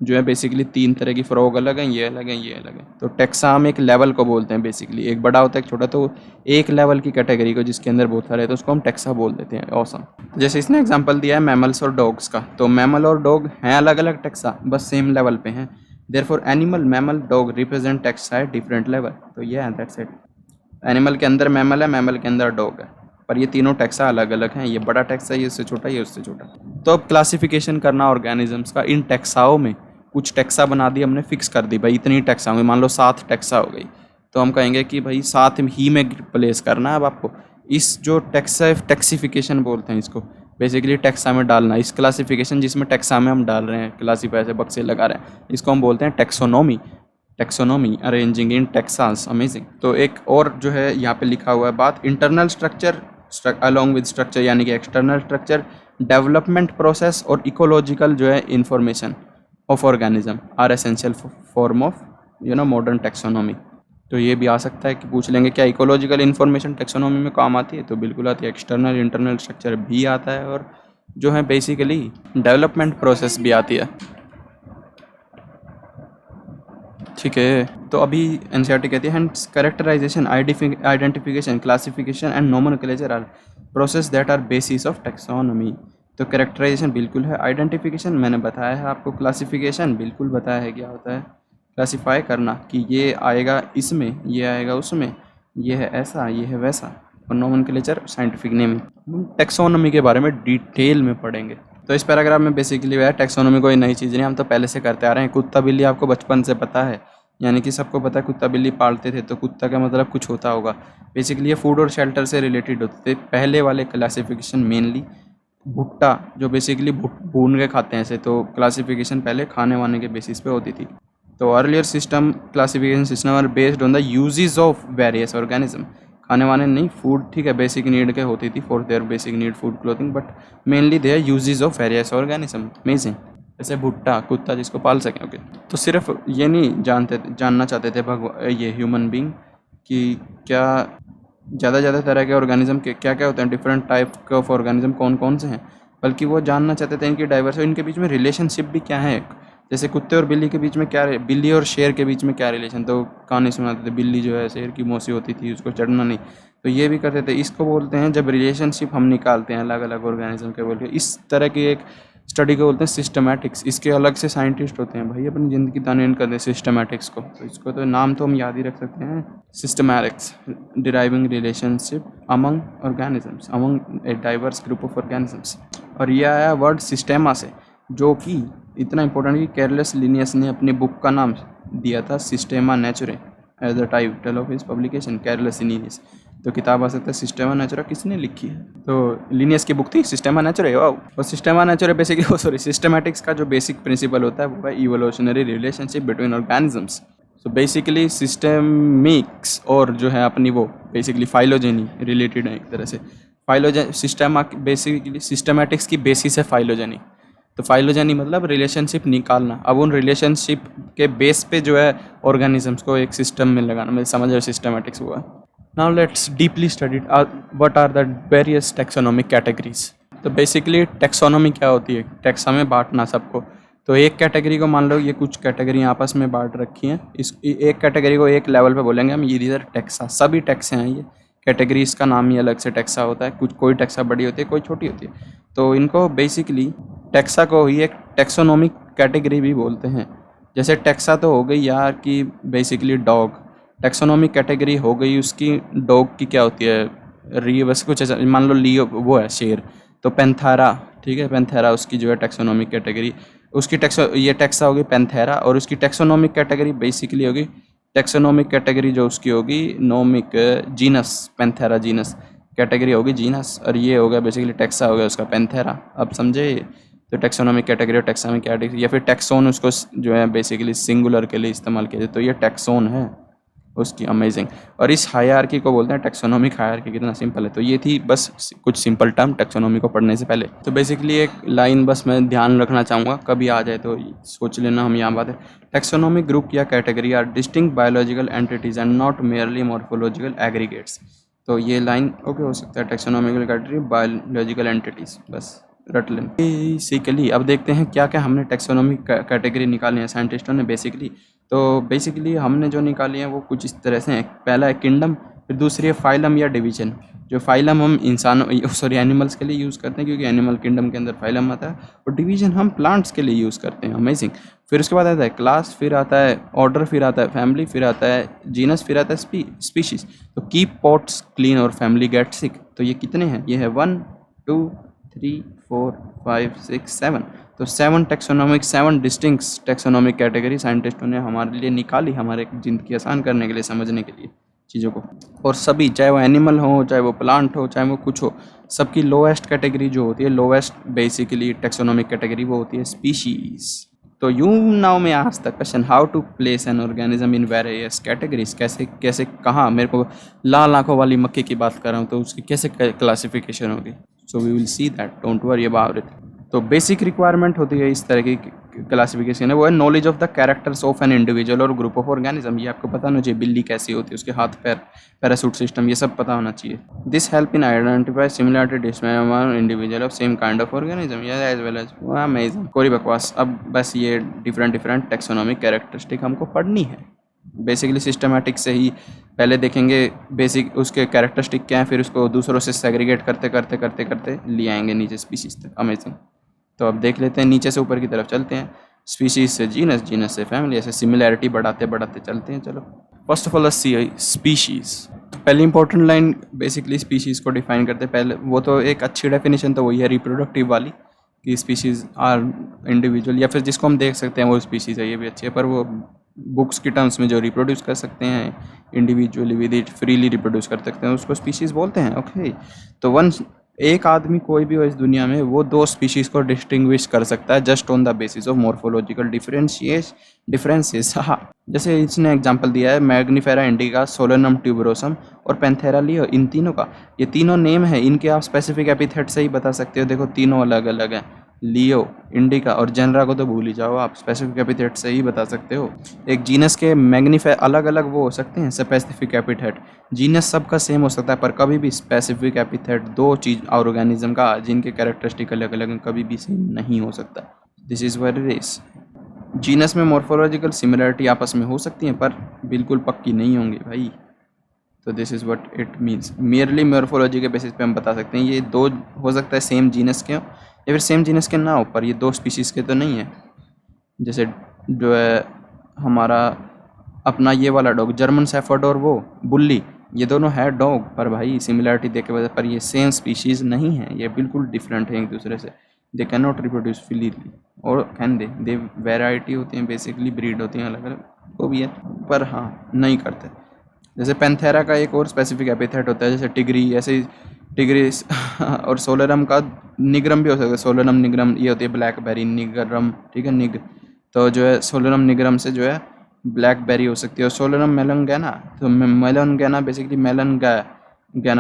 जो है बेसिकली 3 तरह की, फ्रॉग अलग हैं, ये अलग हैं, ये अलग है। तो टेक्सा हम एक लेवल को बोलते हैं बेसिकली, एक बड़ा होता है एक छोटा, तो एक लेवल की कैटेगरी को जिसके अंदर बहुत सारे, तो उसको हम टेक्सा बोल देते हैं। ऑसम। जैसे इसने एग्जांपल दिया है मैमल्स और डॉग्स का, तो मैमल और डॉग हैं अलग अलग टेक्सा, बस सेम लेवल पे हैं। Therefore animal, mammal, dog represent taxa at different level. तो ये है, दैट्स इट। एनिमल के अंदर मैमल है, मैमल के अंदर डॉग है, पर ये तीनों टेक्सा अलग अलग हैं। ये बड़ा टेक्सा है, ये उससे छोटा, ये उससे छोटा। तो अब क्लासिफिकेशन करना ऑर्गेनिजम्स का इन टेक्साओं में, कुछ टेक्सा बना दी हमने, फिक्स कर दी भाई इतनी टेक्सा होंगी, मान लो 7 टेक्सा हो गई, तो हम कहेंगे कि भाई 7 ही में प्लेस करना है। अब आपको इस जो टेक्सिफिकेशन बोलते हैं इसको, बेसिकली टेक्सा में डालना, इस क्लासिफिकेशन जिसमें टेक्सा में हम डाल रहे हैं, क्लासीफाई से बक्से लगा रहे हैं, इसको हम बोलते हैं taxonomy arranging in Texas. Amazing. तो एक और जो है यहाँ पे लिखा हुआ है बात, internal structure along with structure, यानी कि एक्सटर्नल स्ट्रक्चर, डेवलपमेंट प्रोसेस और इकोलॉजिकल जो है information of organism are essential form of modern taxonomy. तो ये भी आ सकता है कि पूछ लेंगे क्या इकोलॉजिकल इन्फॉर्मेशन टेक्सोनोमी में काम आती है? तो बिल्कुल आती है। एक्सटर्नल इंटरनल स्ट्रक्चर भी आता है, और जो है बेसिकली डेवलपमेंट प्रोसेस भी आती है, ठीक है। तो अभी एनसीईआरटी कहती है characterization, identification, classification and nomenclature are process that are basis of taxonomy. तो कैरेक्टराइजेशन बिल्कुल है, आइडेंटिफिकेशन मैंने बताया है आपको, क्लासिफिकेशन बिल्कुल बताया है क्या होता है, क्लासिफाई करना कि ये आएगा इसमें, ये आएगा उसमें, ये है ऐसा, ये है वैसा। और नोमेनक्लेचर साइंटिफिक नेम। टेक्सोनोमी के बारे में डिटेल में पढ़ेंगे। तो इस पैराग्राफ में बेसिकली वह टैक्सोनॉमी कोई नई चीज़ नहीं, हम तो पहले से करते आ रहे हैं। कुत्ता बिल्ली आपको बचपन से पता है, यानी कि सबको पता है कुत्ता बिल्ली पालते थे, तो कुत्ता का मतलब कुछ होता होगा। बेसिकली ये फूड और शेल्टर से रिलेटेड होते थे। पहले वाले क्लासिफिकेशन मेनली भुट्टा, जो बेसिकली भून के खाते हैं ऐसे, तो क्लासिफिकेशन पहले खाने वाने के बेसिस पे होती थी। तो earlier system classification system are based on the uses of various organism. खाने वाने नहीं, फूड ठीक है बेसिक नीड के होती थी, for their basic need food clothing, but mainly there uses of various organism. Amazing. जैसे भुट्टा, कुत्ता जिसको पाल सकें। ओके, तो सिर्फ ये नहीं जानना चाहते थे ये ह्यूमन बींग कि क्या ज़्यादा तरह के ऑर्गेनिज्म के क्या क्या होते हैं, डिफरेंट टाइप ऑफ ऑर्गेनिज्म कौन कौन से हैं, बल्कि वो जानना चाहते थे इनकी डाइवर्स, इनके बीच में रिलेशनशिप भी क्या है। जैसे कुत्ते और बिल्ली के बीच में क्या, बिल्ली और शेर के बीच में क्या रिलेशन, तो कहानी सुनाते थे, बिल्ली जो है शेर की मौसी होती थी, उसको चढ़ना नहीं, तो ये भी करते थे। इसको बोलते हैं जब रिलेशनशिप हम निकालते हैं अलग अलग ऑर्गेनिज्म के बोल के, इस तरह की एक स्टडी को बोलते हैं सिस्टमैटिक्स। इसके अलग से साइंटिस्ट होते हैं भाई, अपनी ज़िंदगी तानीन करते हैं सिस्टमैटिक्स को, तो इसको तो नाम तो हम याद ही रख सकते हैं, systematics, deriving relationship among organisms, among a diverse group of organisms. और यह आया वर्ड सिस्टेमा से, जो कि इतना इंपॉर्टेंट कि कैरलस लिनियस ने अपनी बुक का नाम दिया था सिस्टेमा नेचुरे as the title of his publication, Carolus Linnaeus. तो किताब आ सकता है सिस्टेमा नेचुरा किसने लिखी है, तो लिनियस की बुक थी सिस्टेमा नेचुरे। वाओ। और सिस्टेमा नेचुरे बेसिकली सिस्टेमैटिक्स का जो बेसिक प्रिंसिपल होता है वो है evolutionary relationship between organisms. So basically systematics और जो है अपनी वो बेसिकली फाइलोजेनी रिलेटेड है एक तरह से। फाइलोजन सिस्टेमा बेसिकली सिस्टेमैटिक्स की बेसिस है फाइलोजेनी। तो फाइलोजेनी मतलब रिलेशनशिप निकालना। अब उन रिलेशनशिप के बेस पे जो है ऑर्गेनिजम्स को एक सिस्टम में लगाना, मतलब समझ रहे सिस्टेमैटिक्स हुआ। Now let's deeply study what are the various taxonomic categories. तो बेसिकली टैक्सोनॉमी क्या होती है, टैक्सा में बांटना सबको। तो एक कैटेगरी को मान लो, ये कुछ कैटेगरी आपस में बांट रखी हैं, इस एक कैटेगरी को एक लेवल पे बोलेंगे हम, ये इधर टैक्सा, सभी टैक्से हैं ये कैटेगरी, इसका नाम ही अलग से टैक्सा होता है। कुछ कोई टैक्सा बड़ी होती है, कोई छोटी होती है। तो इनको बेसिकली टैक्सा को ही एक टैक्सोनॉमिक कैटेगरी भी बोलते हैं। जैसे टैक्सा तो हो गई यार कि बेसिकली डॉग, टैक्सोनॉमिक कैटेगरी हो गई उसकी डॉग की क्या होती है, बस कुछ ऐसा मान लो लियो वो है शेर, तो पैंथेरा, ठीक है पैंथेरा उसकी जो है टैक्सोनॉमिक कैटेगरी, उसकी ये टैक्सा होगी पैंथेरा, और उसकी टैक्सोनॉमिक कैटेगरी बेसिकली होगी, टैक्सोनॉमिक कैटेगरी जो उसकी होगी नोमिक जीनस, पैंथेरा जीनस कैटेगरी होगी जीनस, और ये हो गया बेसिकली टैक्सा हो गया उसका पैंथेरा। अब समझे। तो टैक्सोनॉमिक कैटेगरी और टैक्सा में क्या या फिर टैक्सोन उसको जो है बेसिकली सिंगुलर के लिए इस्तेमाल किया जाए, तो ये टैक्सोन है उसकी। अमेजिंग। और इस हायरार्की को बोलते हैं टैक्सोनॉमिक हायरार्की। कितना सिंपल है। तो ये थी बस कुछ सिंपल टर्म टैक्सोनॉमी को पढ़ने से पहले। तो बेसिकली एक लाइन बस मैं ध्यान रखना चाहूँगा, कभी आ जाए तो सोच लेना हम यहाँ बात है। टैक्सोनॉमिक ग्रुप या category are distinct biological entities and not merely morphological aggregates. तो ये लाइन ओके हो सकता है, टैक्सोनॉमिकल कैटेगरी बायोलॉजिकल एंटिटीज, बस रट लें बेसिकली। अब देखते हैं क्या क्या हमने टैक्सोनॉमिक कैटेगरी निकाली है साइंटिस्टों ने बेसिकली। तो बेसिकली हमने जो निकाली है वो कुछ इस तरह से हैं। पहला है किंगडम, फिर दूसरी है फाइलम या डिवीजन। जो फाइलम हम एनिमल्स के लिए यूज़ करते हैं क्योंकि एनिमल किंगडम के अंदर फाइलम आता है, और डिवीजन हम प्लांट्स के लिए यूज़ करते हैं। अमेजिंग। फिर उसके बाद आता है क्लास, फिर आता है ऑर्डर, फिर आता है फैमिली, फिर आता है जीनस, फिर आता है स्पीशीज। तो कीप पॉट्स क्लीन और फैमिली गेट सिक। तो ये कितने हैं, ये है 1 2 3 4 5 6 7। तो 7 टैक्सोनॉमिक 7 डिस्टिंक्ट टैक्सोनॉमिक कैटेगरी साइंटिस्टों ने हमारे लिए निकाली, हमारे ज़िंदगी आसान करने के लिए, समझने के लिए चीज़ों को। और सभी, चाहे वो एनिमल हो, चाहे वो प्लांट हो, चाहे वो कुछ हो, सबकी लोएस्ट कैटेगरी जो होती है, लोएस्ट बेसिकली टैक्सोनॉमिक कैटेगरी वो होती है स्पीशीज़। तो यू नाउ में आज the question how to place an organism in various categories. कैसे कहाँ, मेरे को लाल आंखों वाली मक्के की बात कर रहा हूँ, तो उसकी कैसे क्लासिफिकेशन होगी। So we will see that, don't worry about it. तो बेसिक रिक्वायरमेंट होती है इस तरह की क्लासिफिकेशन है, वो है knowledge of the characters of an individual और ग्रुप ऑफ ऑर्गेनिज्म। ये आपको पता होना चाहिए, बिल्ली कैसी होती है, उसके हाथ पैर, पैरासूट सिस्टम, ये सब पता होना चाहिए। This help in identify similarity among individual of same kind of organism as well as. Amazing. कोई बकवास। अब बस ये डिफरेंट टैक्सोनॉमिक कैरेक्टरिस्टिक हमको पढ़नी है। बेसिकली सिस्टमैटिक से ही पहले देखेंगे बेसिक उसके कैरेक्टरिस्टिक क्या है, फिर उसको दूसरों से सेग्रीगेट करते ले आएंगे नीचे स्पीशीज तक। अमेजिंग। तो अब देख लेते हैं, नीचे से ऊपर की तरफ चलते हैं। स्पीशीज से जीनस, जीनस से फैमिली, ऐसे सिमिलैरिटी बढ़ाते चलते हैं। चलो फर्स्ट ऑफ ऑल स्पीशीज़। पहली इंपॉर्टेंट लाइन बेसिकली स्पीशीज़ को डिफाइन करते हैं। पहले वो तो एक अच्छी डेफिनेशन तो वही है रिप्रोडक्टिव वाली, कि स्पीशीज़ आर इंडिविजुअल, या फिर जिसको हम देख सकते हैं वो स्पीशीज़ है, ये भी अच्छी है। पर वो बुक्स की टर्म्स में जो रिप्रोड्यूस कर सकते हैं individually with it, freely reproduce कर सकते हैं, उसको स्पीशीज़ बोलते हैं। ओके, तो एक आदमी कोई भी हो इस दुनिया में, वो दो स्पीशीज़ को डिस्टिंग्विश कर सकता है just on the basis of morphological differences. हाँ, जैसे इसने एग्जांपल दिया है मैग्निफेरा इंडिका, सोलेनम ट्यूबरोसम और पैंथेरा लियो, इन तीनों का, ये तीनों नेम है, इनके आप स्पेसिफिक एपिथेट से ही बता सकते हो। देखो तीनों अलग अलग हैं, लियो, इंडिका और जेनरा को तो भूल ही जाओ, आप स्पेसिफिक एपिथेट से ही बता सकते हो। एक जीनस के अलग अलग वो हो सकते हैं स्पेसिफिक एपिथेट, जीनस सबका सेम हो सकता है, पर कभी भी स्पेसिफिक एपिथेट दो चीज ऑर्गेनिज्म का जिनके कैरेक्टरिस्टिक अलग अलग हैं कभी भी सेम नहीं हो सकता। This is very race. Genus में मॉर्फोलॉजिकल सिमिलरिटी आपस में हो सकती हैं पर बिल्कुल पक्की नहीं होंगी भाई। तो this is what it means, merely morphology के बेसिस पे हम बता सकते हैं ये दो हो सकता है सेम जीनस के हो या फिर सेम जीनस के ना हो, पर ये दो स्पीशीज़ के तो नहीं है। जैसे जो है हमारा अपना ये वाला डॉग जर्मन शेफर्ड और वो बुल्ली, ये दोनों है डॉग, पर भाई सिमिलरिटी देख के वजह पर ये सेम स्पीशीज़ नहीं है, ये बिल्कुल डिफरेंट है एक दूसरे से। दे कैन नॉट रिप्रोड्यूस फ्रीली, और कैन दे वेराइटी होती हैं बेसिकली, ब्रीड होती हैं अलग अलग, वो भी है, पर हाँ नहीं करते। जैसे पैंथेरा का एक और स्पेसिफिक एपिथेट होता है, जैसे टिगरी, ऐसे ही टिगरी और सोलेरम का निग्रम भी हो सकता है, सोलेरम निग्रम, ये होती है ब्लैकबेरी निग्रम, ठीक है, निग, तो जो है सोलेरम निग्रम से जो है ब्लैकबेरी हो सकती है। और सोलेरम मेलनगैना, तो मेलनगैना बेसिकली मेलन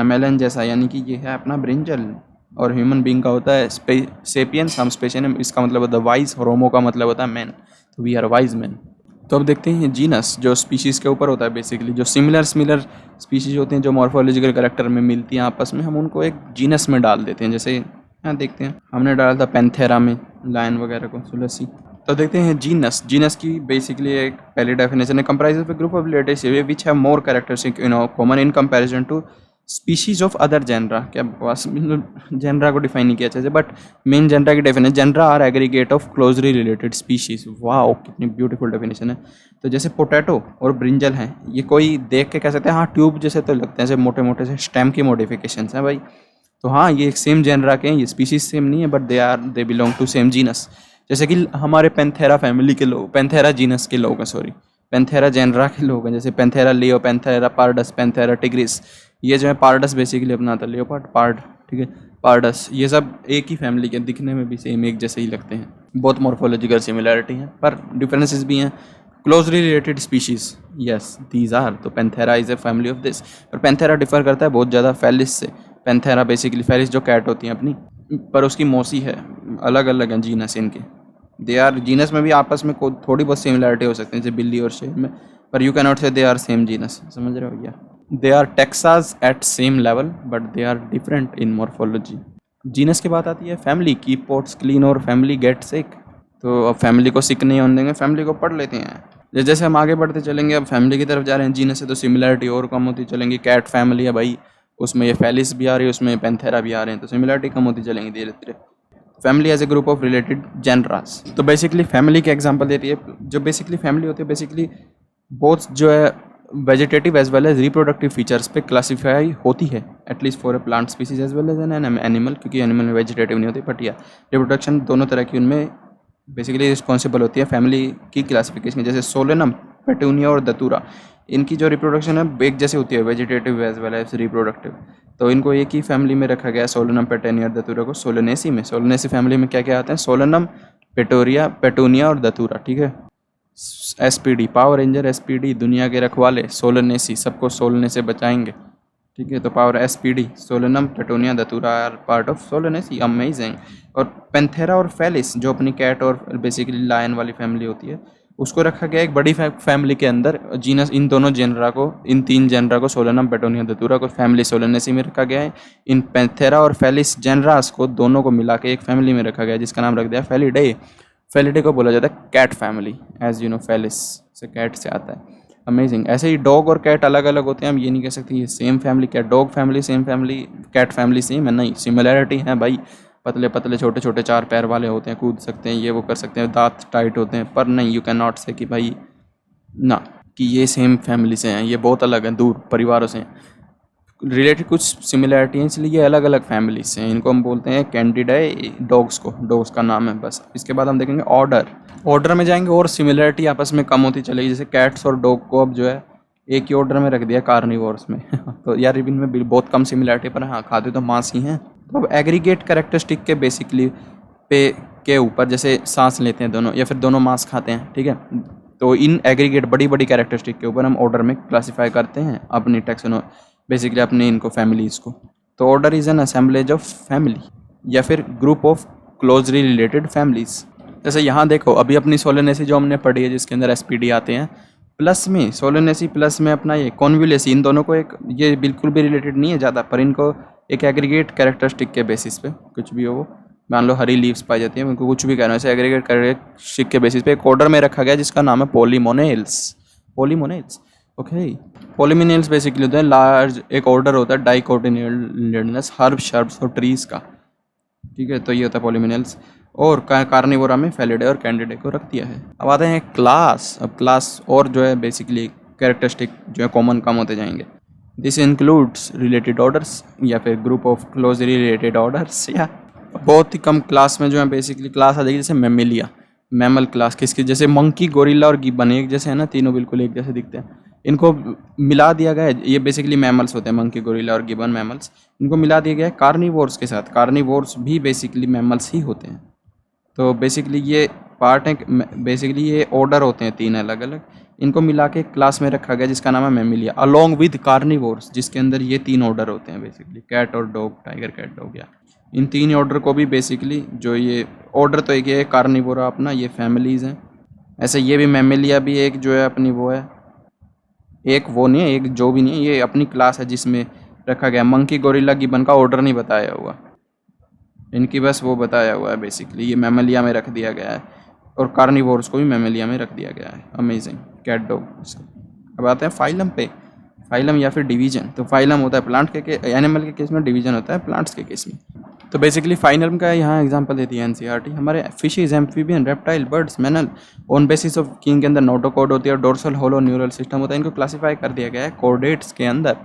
मेलन जैसा, यानी कि ये है अपना ब्रिंजल। और ह्यूमन बींग का होता है सेपियंस, हम स्पेशियन, इसका मतलब होता है वाइज, और होमो का मतलब होता है मैन, तो वी आर वाइज मैन। तो अब देखते हैं जीनस जो स्पीशीज़ के ऊपर होता है बेसिकली, जो सिमिलर स्पीशीज़ होती हैं जो मॉर्फोलॉजिकल कैरेक्टर में मिलती हैं आपस में, हम उनको एक जीनस में डाल देते हैं। जैसे यहाँ देखते हैं हमने डाला था पैंथेरा में लायन वगैरह को, सुलसी। तो देखते हैं जीनस की बेसिकली एक पहली डेफिनेशन है, comprise of a group of relatives which have more characteristic common in comparison to species of other genera. क्या बकवास, जेनरा को डिफाइन नहीं किया अच्छे से, बट मेन जेनरा की definition, genera are aggregate of closely related species. वाह, कितनी ब्यूटीफुल डेफिनेशन है। तो जैसे पोटैटो और ब्रिंजल हैं, ये कोई देख के कह सकते हैं हाँ ट्यूब जैसे तो लगते हैं, जैसे मोटे मोटे से स्टेम की मॉडिफिकेशन हैं भाई। तो हाँ ये एक सेम जेनरा के हैं, ये स्पीशीज सेम नहीं है, but they belong to same genus. जैसे कि हमारे पैंथेरा फैमिली के लोग, पैंथेरा जीनस के लोग हैं, सॉरी पैंथेरा जेनरा के लोग हैं, जैसे Panthera leo, Panthera pardus, Panthera tigris, ये जो है पार्डस बेसिकली अपना था लियोपार्ड पार्ड, ठीक है, पार्डस, ये सब एक ही फैमिली के, दिखने में भी सेम एक जैसे ही लगते हैं, बहुत मॉर्फोलॉजिकल सिमिलरिटी है पर डिफरेंसेस भी हैं। Closely related species, yes these are, तो Panthera is a family of this. पर पैंथेरा डिफर करता है बहुत ज़्यादा फेलिस से। पैंथेरा बेसिकली, फेलिस जो कैट होती हैं अपनी, पर उसकी मौसी है, अलग अलग हैं जीनस इनके। दे आर जीनस में भी आपस में थोड़ी बहुत सिमिलरिटी हो सकती है जैसे बिल्ली और शेर में, पर यू कैन नॉट से दे आर सेम जीनस, समझ रहे हो क्या। They are taxa at same level but they are different in morphology. Genus की बात आती है फैमिली, कीप पोट्स क्लीन और फैमिली गेट सिक। तो अब फैमिली को सिक नहीं होने देंगे, फैमिली को पढ़ लेते हैं। जैसे हम आगे बढ़ते चलेंगे, अब फैमिली की तरफ जा रहे हैं, जीनस से तो सिमिलरिटी और कम होती चलेंगी। कैट फैमिली है भाई, उसमें ये फेलिस भी आ रही है, उसमें पैंथेरा भी आ रहे हैं, तो सिमिलरिटी कम होती चलेंगी धीरे धीरे। Family as a group of related genera, तो बेसिकली फैमिली के एग्जांपल देती है। जो बेसिकली फैमिली होती है बेसिकली बोथ जो है vegetative as well as reproductive features पे क्लासीफाई होती है, at least for a plant species as well as an animal, क्योंकि एनिमल में वेजिटेटिव नहीं होती, बट या रिप्रोडक्शन दोनों तरह की उनमें बेसिकली रिस्पॉन्सिबल होती है फैमिली की क्लासिफिकेशन। जैसे सोलेनम, पेटूनिया और दतूरा, इनकी जो रिप्रोडक्शन है एक जैसे होती है, vegetative as well as reproductive, तो इनको एक ही फैमिली में रखा गया है, सोलेनम, पेटूनिया और दतूरा को। सोलेनेसी में, सोलेनेसी फैमिली में क्या क्या आते हैं, सोलेनम, पेटूनिया और दतूरा, ठीक है। एसपीडी, पावर रेंजर एसपीडी, दुनिया के रखवाले, सोलेनेसी, सबको सोलने से बचाएंगे, ठीक है। तो power SPD, solanum, petunia, datura are part of solanaceae, amazing. और पैंथेरा और फेलिस जो अपनी कैट और बेसिकली लायन वाली फैमिली होती है, उसको रखा गया एक बड़ी फैमिली के अंदर, जीनस, इन दोनों जेनरा को, इन तीन जेनरा को, सोलेनम, पेटूनिया, दतूरा को फैमिली सोलेनेसी में रखा गया है। इन पैंथेरा और फेलिस जेनरास को दोनों को मिला के एक फैमिली में रखा गया है, जिसका नाम रख दिया फेलिडे। फेलिडे को बोला जाता है cat family, as you know felis से कैट से आता है। अमेजिंग। ऐसे ही डॉग और कैट अलग अलग होते हैं, हम ये नहीं कह सकते ये सेम फैमिली। क्या dog family same family, cat family same है? नहीं, सिमिलैरिटी है भाई। पतले पतले छोटे छोटे 4 पैर वाले होते हैं, कूद सकते हैं, ये वो कर सकते हैं, दांत टाइट होते हैं, पर नहीं, यू कैन नॉट से कि भाई ना, कि ये सेम फैमिली से हैं, ये बहुत अलग हैं, दूर परिवारों से हैं। रिलेटेड कुछ सिमिलैरिटी है, इसलिए ये अलग अलग फैमिलीज हैं। इनको हम बोलते हैं कैंडिडाई डॉग्स को, डॉग्स का नाम है बस। इसके बाद हम देखेंगे ऑर्डर में जाएंगे और सिमिलैरिटी आपस में कम होती चलेगी। जैसे कैट्स और डॉग को अब जो है एक ही ऑर्डर में रख दिया कार्निवोर्स में तो यार इनमें बहुत कम सिमिलैरिटी, पर हाँ खाते तो मांस ही हैं। तो अब एग्रीगेट कैरेक्टरिस्टिक के बेसिकली पे के ऊपर, जैसे सांस लेते हैं दोनों या फिर दोनों मांस खाते हैं, ठीक है, तो इन एग्रीगेट बड़ी बड़ी कैरेक्टरिस्टिक के ऊपर हम ऑर्डर में क्लासीफाई करते हैं अपनी टैक्सोनो, बेसिकली अपने इनको फैमिलीज़ को। तो order is an assemblage of family या फिर group of closely related families. जैसे यहाँ देखो अभी अपनी सोलेनेसी जो हमने पढ़ी है जिसके अंदर एसपीडी आते हैं, प्लस में सोलेनेसी प्लस में अपना ये कॉन्व्यूलेसी, इन दोनों को एक, ये बिल्कुल भी रिलेटेड नहीं है ज़्यादा, पर इनको एक एग्रीगेट कैरेक्टरिस्टिक के बेसिस पे कुछ भी हो, वो मान लो हरी लीव्स पाई जाती है, उनको कुछ भी कहना है, ऐसे एग्रीगेट कैरेक्टरिस्टिक के बेसिस पे एक ऑर्डर में रखा गया जिसका नाम है पोलीमोनेल्स। ओके, पोलीमोनेल्स बेसिकली होते हैं लार्ज, एक ऑर्डर होता है डाइकोटिलेडनस हर्ब शर्ब्स और ट्रीज का, ठीक है, तो ये होता है पोलीमोनेल्स। और कार्निवोरा में फेलिडे और कैंडिडे को रख दिया है। अब आते हैं क्लास। अब क्लास और जो है बेसिकली कैरेक्टरिस्टिक जो है कॉमन कम होते जाएंगे। दिस इंक्लूड्स रिलेटेड ऑर्डर्स या फिर group of closely related orders, या बहुत ही कम क्लास में जो है बेसिकली क्लास आ जाएगी। जैसे मेमेलिया, मैमल क्लास किसकी, जैसे मंकी, गोरिल्ला और गिब्बन एक जैसे है ना, तीनों बिल्कुल एक जैसे दिखते हैं, इनको मिला दिया गया है। ये बेसिकली मैमल्स होते हैं, मंकी, गोरिल्ला और गिब्बन मैमल्स, इनको मिला दिया गया है कार्निवोर्स के साथ। कार्निवोर्स भी बेसिकली मैमल्स ही होते हैं। तो बेसिकली ये पार्ट है, बेसिकली ये ऑर्डर होते हैं तीन अलग अलग, इनको मिला के क्लास में रखा गया जिसका नाम है मेमिलिया, अलोंग विद कार्निवोर्स, जिसके अंदर ये तीन ऑर्डर होते हैं बेसिकली, कैट और डॉग, टाइगर कैट डॉग। या इन तीन ऑर्डर को भी बेसिकली जो ये ऑर्डर तो एक है कार्निवोरा अपना, ये फैमिलीज़ हैं। ऐसे ये भी मेमिलिया भी एक जो है अपनी वो है, एक वो नहीं है, एक जो भी नहीं है, ये अपनी क्लास है जिसमें रखा गया। मंकी, गोरिल्ला, गिब्बन का ऑर्डर नहीं बताया हुआ, इनकी बस वो बताया हुआ है बेसिकली, ये मेमेलिया में रख दिया गया है। और कार्निवोर्स को भी मेमेलिया में रख दिया गया है। Amazing, cat dog. अब आते हैं फाइलम पे, फाइलम या फिर डिवीजन। तो फाइलम होता है प्लांट के एनिमल के केस में, डिवीजन होता है प्लांट्स के केस में। तो बेसिकली फाइलम का यहाँ एग्जांपल देती है एनसीईआरटी। हमारे fishes, amphibian, reptile, birds, manual on basis of king के अंदर नोटोकॉर्ड होती है और डोर्सल होलो न्यूरल सिस्टम होता है। इनको क्लासीफाई कर दिया गया है कोर्डेट्स के अंदर।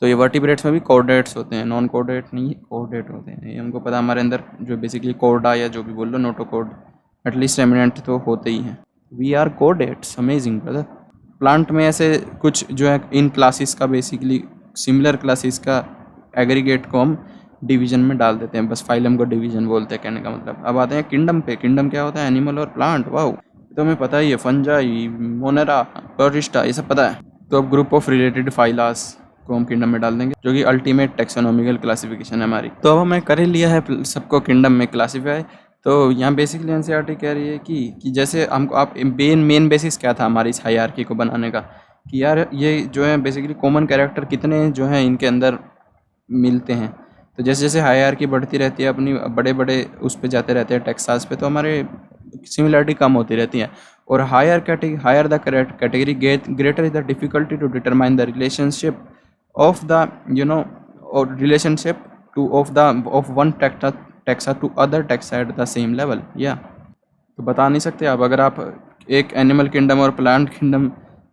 तो ये वर्टिब्रेट्स में भी कोर्डेट्स होते हैं, नॉन कोर्डेट नहीं, कोर्डेट होते हैं। ये हमको पता, हमारे अंदर जो बेसिकली कोर्डा या जो भी बोल लो, नोटोकॉर्ड एटलीस्ट एमिनेंट तो होते ही हैं। We are chordates. Amazing brother. Plant में ऐसे कुछ जो है इन क्लासेस का बेसिकली सिमिलर क्लासेस का एग्रीगेट को हम डिवीजन में डाल देते हैं, बस फाइलम को डिवीजन बोलते हैं कहने का मतलब। अब आते हैं किंगडम पे। किंगडम क्या होता है? एनिमल और प्लांट। वाओ, तो हमें पता ही है, फंजाई, मोनेरा, प्रोटिस्टा, ये सब पता है। तो अब ग्रुप ऑफ रिलेटेड फाइलास को हम किंगडम में डाल देंगे, जो कि अल्टीमेट टेक्सोनॉमिकल क्लासिफिकेशन है हमारी। तो अब हमें कर लिया है सबको किंगडम में क्लासीफाई। तो यहाँ बेसिकली एनसीईआरटी कह रही है कि जैसे हमको आप मेन बेसिस क्या था हमारी इस हायरार्की को बनाने का, कि यार ये जो है बेसिकली कॉमन कैरेक्टर कितने जो हैं इनके अंदर मिलते हैं। तो जैसे जैसे हायरार्की बढ़ती रहती है, अपनी बड़े बड़े उस पे जाते रहते हैं टेक्सास पे, तो हमारे सिमिलरिटी कम होती रहती है। और higher the category greater is the difficulty to determine the relationship of the relationship to of one taxa to other taxa at the same level. या तो बता नहीं सकते आप, अगर आप एक एनिमल किंगडम और प्लांट किंगडम,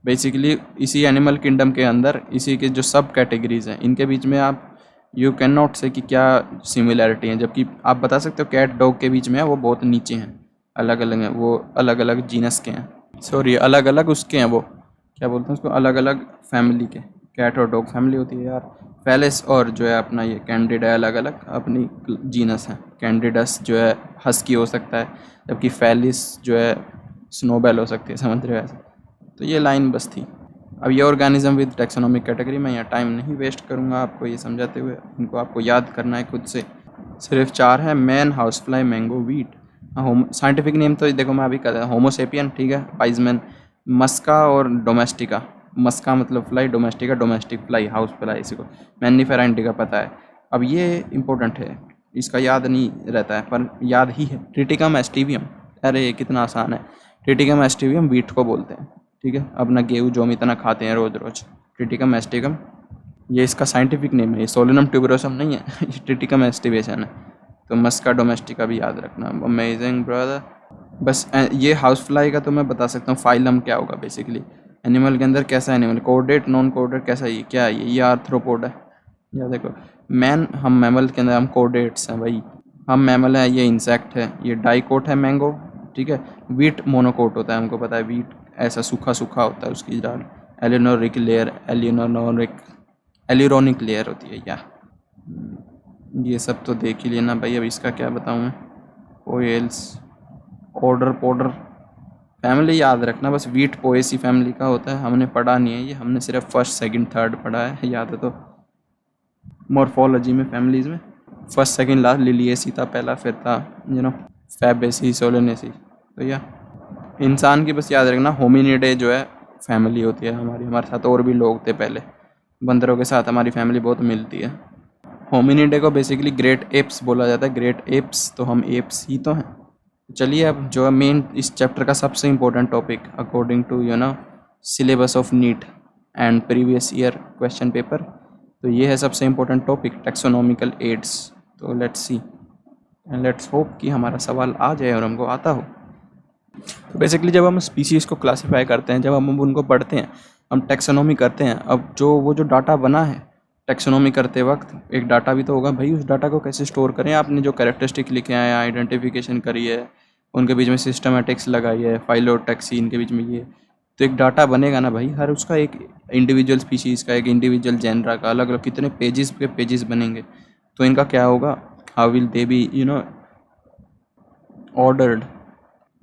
बेसिकली इसी एनिमल किंगडम के अंदर इसी के जो सब कैटेगरीज हैं इनके बीच में आप यू कैन नॉट से कि क्या सिमिलैरिटी है, जबकि आप बता सकते हो कैट डॉग के बीच में है, वो बहुत नीचे हैं, अलग अलग हैं, वो अलग अलग जीनस के हैं, सॉरी अलग अलग उसके हैं, वो क्या बोलते हैं उसको, अलग अलग फैमिली के। कैट और डॉग फैमिली होती है यार। फेलिस और जो है अपना ये कैंडिडा अलग अलग अपनी जीनस है। कैंडिडस जो है हस्की हो सकता है, जबकि फेलिस जो है स्नोबेल हो सकती है, समझ रहे हो ऐसे। तो ये लाइन बस थी। अब ये ऑर्गेनिज्म विद टेक्सोनोमिक कैटेगरी, मैं यहाँ टाइम नहीं वेस्ट करूँगा आपको ये समझाते हुए, इनको आपको याद करना है खुद से। सिर्फ 4 है, man, house fly, mango, wheat. Scientific name तो देखो मैं अभी कर रहा हूँ, होमोसेपियन, ठीक है, पाइजमैन, मस्का और डोमेस्टिका। मस्का मतलब fly, domestica domestic fly, house fly, इसी को मैनिफेरा इंडिका पता है। अब ये इंपॉर्टेंट है, इसका याद नहीं रहता है पर याद ही है। ट्रिटिकम एस्टिवियम, अरे ये कितना आसान है। ट्रिटिकम एस्टिवियम वीट को बोलते हैं, ठीक है, अपना गेहूँ जो हम इतना खाते हैं रोज़ रोज़। ट्रिटिकम एस्टिकम ये इसका साइंटिफिक नेम है, ये सोलेनम ट्यूबरोसम नहीं है ये ट्रिटिकम एस्टिवेशन है। तो मस्का डोमेस्टिका भी याद रखना। Amazing brother. बस ये हाउस फ्लाई का तो मैं बता सकता हूँ फाइलम क्या होगा बेसिकली, एनिमल के अंदर कैसा एनिमल, कोर्डेट, नॉन कोर्डेट, कैसा, ये क्या है, ये आर्थ्रोपोड है, या देखो हम मैमल के अंदर हम कोडेट्स हैं भाई, हम मैमल हैं, ये इंसेक्ट है, ये डाइकोट है मैंगो, ठीक है। वीट मोनोकोट होता है, हमको पता है, वीट ऐसा सूखा सूखा होता है उसकी डाल। एलिनोरिक लेयर, एलिरोनिक लेयर होती है या ये सब तो देख ही लेना भाई। अब इसका क्या बताऊँ मैं। ओएल्स, ऑर्डर पोडर, फैमिली याद रखना बस, वीट पोएसी फैमिली का होता है, हमने पढ़ा नहीं है ये, हमने सिर्फ फर्स्ट सेकंड थर्ड पढ़ा है, याद है तो। मॉर्फोलॉजी में फैमिलीज़ में फर्स्ट सेकंड लास्ट लिलिएसी था पहला, फिर था फैबेसी, सोलेनेसी। तो या इंसान की बस याद रखना, होमिनिडे जो है फैमिली होती है हमारी, हमारे साथ और भी लोग थे पहले, बंदरों के साथ हमारी फैमिली बहुत मिलती है। होमिनिडे को बेसिकली ग्रेट एप्स बोला जाता है, ग्रेट एप्स, तो हम एप्स ही तो हैं। चलिए अब जो है मेन इस चैप्टर का सबसे important topic according to syllabus of NEET and previous year question paper, तो ये है सबसे इम्पोर्टेंट टॉपिक, टैक्सोनॉमिकल एड्स। तो let's see and let's hope कि हमारा सवाल आ जाए और हमको आता हो। तो बेसिकली जब हम स्पीसीज़ को क्लासीफाई करते हैं, जब हम उनको पढ़ते हैं, हम टैक्सोनॉमी करते हैं। अब वो जो डाटा बना है टैक्सोनॉमी करते वक्त, एक डाटा भी तो होगा भाई, उस डाटा को कैसे स्टोर करें। आपने जो कैरेक्टरिस्टिक लिखे हैं, आइडेंटिफिकेशन करी है, उनके बीच में सिस्टमेटिक्स लगाई है, फाइलोटैक्सी, इनके बीच में ये, तो एक डाटा बनेगा ना भाई, हर उसका एक इंडिविजुअल स्पीशीज़ का, एक इंडिविजुअल जेनरा का अलग अलग कितने पेजेस के पेजेस बनेंगे। तो इनका क्या होगा, how will they be ordered.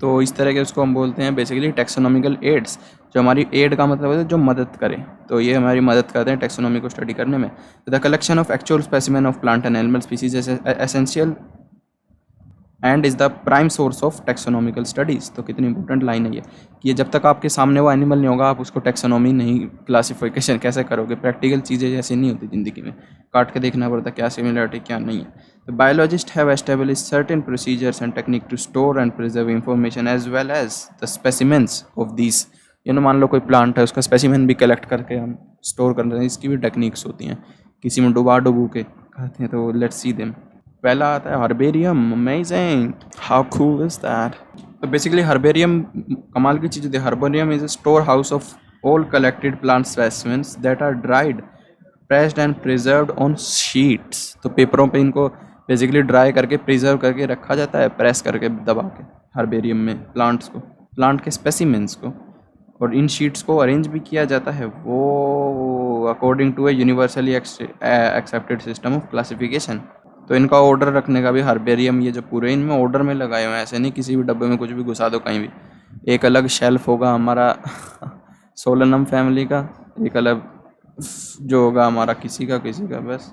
तो इस तरह के उसको हम बोलते हैं बेसिकली टैक्सोनॉमिकल एड्स। जो हमारी एड का मतलब है जो मदद करे, तो ये हमारी मदद करते हैं टैक्सोनॉमी को स्टडी करने में। The collection of actual specimen of plant and animal species essential and is the prime source of taxonomical studies. तो कितनी इंपॉर्टेंट लाइन है ये, कि ये जब तक आपके सामने वो एनिमल नहीं होगा, आप उसको टैक्सोनॉमी नहीं, क्लासिफिकेशन कैसे करोगे। प्रैक्टिकल चीज़ें जैसी नहीं होती ज़िंदगी में, काट के देखना पड़ता क्या सिमिलरिटी क्या नहीं है। The biologists have established certain procedures and technique to store and preserve information as well as the specimens of these. मान लो कोई प्लांट है, उसका स्पेसिमेन भी कलेक्ट करके हम स्टोर करते हैं, इसकी भी टेक्निक्स होती हैं, किसी में डुबा के कहते हैं। तो लेट्स सी देम। पहला आता है herbarium, amazing, how cool is that. तो बेसिकली हर्बेरियम कमाल की चीज़ होती है। Herbarium is a store house of all collected plant specimens that are dried, pressed and preserved on sheets. तो पेपरों पे इनको बेसिकली ड्राई करके प्रिजर्व करके रखा जाता है, प्रेस करके दबा के हर्बेरियम में प्लांट्स को, प्लांट के स्पेसिमेंस को, और इन शीट्स को अरेंज भी किया जाता है वो according to a universally accepted system of classification. तो इनका ऑर्डर रखने का भी हर्बेरियम, ये जो पूरे इनमें ऑर्डर में लगाए हुए हैं, ऐसे नहीं किसी भी डब्बे में कुछ भी घुसा दो कहीं भी। एक अलग शेल्फ होगा हमारा सोलनम फैमिली का, एक अलग जो होगा हमारा किसी का बस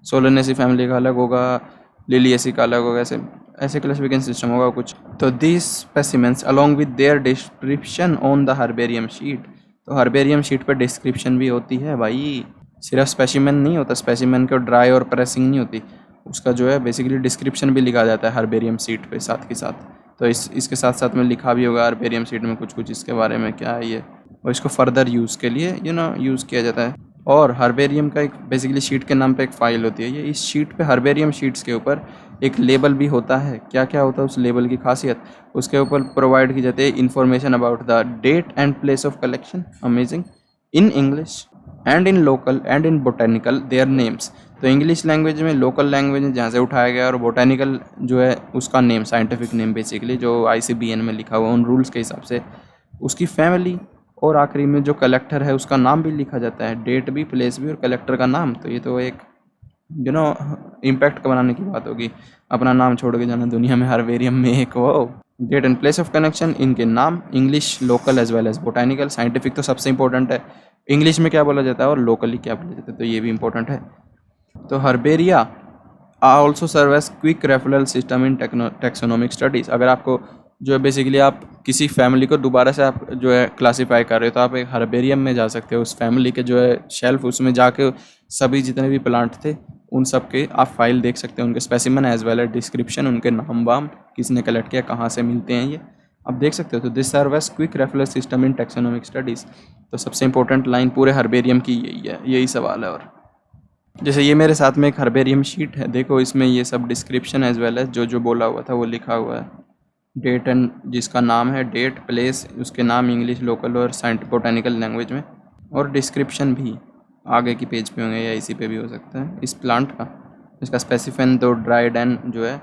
सोलनेसी फैमिली का अलग होगा, लिलिएसी का अलग होगा, ऐसे ऐसे क्लासिफिकेशन सिस्टम होगा कुछ। तो this specimens along with their description on the herbarium sheet. तो हर्बेरियम शीट पर डिस्क्रिप्शन भी होती है भाई, सिर्फ स्पेसिमेन नहीं होता, स्पेसिमेन को ड्राई और प्रेसिंग नहीं होती, उसका जो है बेसिकली डिस्क्रिप्शन भी लिखा जाता है हर्बेरियम शीट पे साथ के साथ। तो इसके साथ साथ में लिखा भी होगा हर्बेरियम शीट में कुछ इसके बारे में क्या है ये, और इसको फर्दर यूज़ के लिए यूज़ किया जाता है। और हर्बेरियम का एक बेसिकली शीट के नाम पे एक फ़ाइल होती है ये, इस शीट पे हर्बेरियम शीट्स के ऊपर एक लेबल भी होता है। क्या क्या होता है उस लेबल की खासियत, उसके ऊपर प्रोवाइड की जाती है information about the date and place of collection, amazing, in English and in local and in botanical their names. तो इंग्लिश लैंग्वेज में, लोकल लैंग्वेज में जहाँ से उठाया गया, और बोटेनिकल जो है उसका नेम, साइंटिफिक नेम बेसिकली जो ICBN में लिखा हुआ उन रूल्स के हिसाब से, उसकी फैमिली, और आखिरी में जो कलेक्टर है उसका नाम भी लिखा जाता है, डेट भी, प्लेस भी और कलेक्टर का नाम। तो ये तो एक इम्पैक्ट बनाने की बात होगी, अपना नाम छोड़ के जाना दुनिया में, हर्बेरियम में एक वो date and place of connection, इनके नाम, English, local as well as botanical. Scientific तो सबसे इंपॉर्टेंट है, इंग्लिश में क्या बोला जाता है और लोकली क्या बोला जाता है, तो ये भी इंपॉर्टेंट है। तो herbaria also serve as quick referral system in taxonomic studies. अगर आपको जो है बेसिकली आप किसी फैमिली को दोबारा से आप जो है क्लासीफाई कर रहे हो, तो आप एक हर्बेरियम में जा सकते हो, उस फैमिली के जो है शेल्फ, उसमें जाके सभी जितने भी प्लांट थे उन सब के आप फाइल देख सकते हो, उनके specimen as well as description, उनके नाम वाम, किसने कलेक्ट किया, कहाँ से मिलते हैं, ये आप देख सकते हो। तो this serve as quick referral system in taxonomic studies. तो सबसे इंपॉर्टेंट लाइन पूरे हर्बेरियम की यही है, यही सवाल है। और जैसे ये मेरे साथ में एक हर्बेरियम शीट है, देखो इसमें ये सब डिस्क्रिप्शन एज वेल एज जो बोला हुआ था वो लिखा हुआ है, डेट एंड जिसका नाम है, डेट, प्लेस, उसके नाम इंग्लिश, लोकल और साइंटिफिक बोटेनिकल लैंग्वेज में, और डिस्क्रिप्शन भी। आगे की पेज पे होंगे या इसी पे भी हो सकता है इस प्लांट का। इसका स्पेसिफिन तो ड्राइड एंड जो है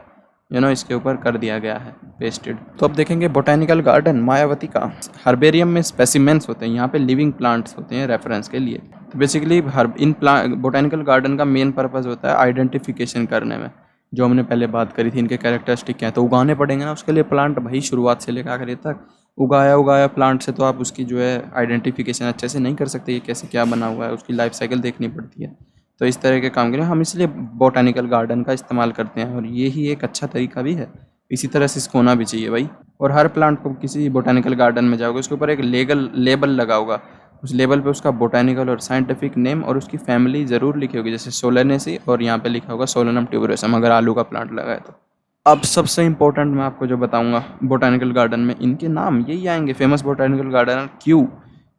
इसके ऊपर कर दिया गया है पेस्टेड। तो अब देखेंगे बोटेनिकल गार्डन मायावती का। हर्बेरियम में स्पेसिमेंस होते हैं, यहाँ पे लिविंग प्लांट्स होते हैं रेफरेंस के लिए। तो बेसिकली इन बोटेनिकल गार्डन का मेन पर्पस होता है आइडेंटिफिकेशन करने में, जो हमने पहले बात करी थी इनके कैरेक्टरिस्टिक क्या है। तो उगाने पड़ेंगे ना उसके लिए प्लांट, भाई शुरुआत से लेकर आखिर तक उगाया प्लांट से तो आप उसकी जो है आइडेंटिफिकेशन अच्छे से नहीं कर सकते, ये कैसे क्या बना हुआ है, उसकी लाइफ साइकिल देखनी पड़ती है। तो इस तरह के काम के लिए हम इसलिए बोटेनिकल गार्डन का इस्तेमाल करते हैं, और ये ही एक अच्छा तरीका भी है। इसी तरह से इसको होना भी चाहिए भाई। और हर प्लांट को किसी बोटेनिकल गार्डन में जाओगे उसके ऊपर एक लेबल लगा होगा, उस लेबल पे उसका बोटेनिकल और साइंटिफिक नेम और उसकी फैमिली ज़रूर लिखी होगी, जैसे सोलेनेसी और यहाँ पे लिखा होगा सोलेनम ट्यूबरोसम अगर आलू का प्लांट लगा है तो। अब सबसे इम्पोर्टेंट मैं आपको जो बताऊंगा बोटेनिकल गार्डन में, इनके नाम यही आएंगे। फेमस बोटेनिकल गार्डन है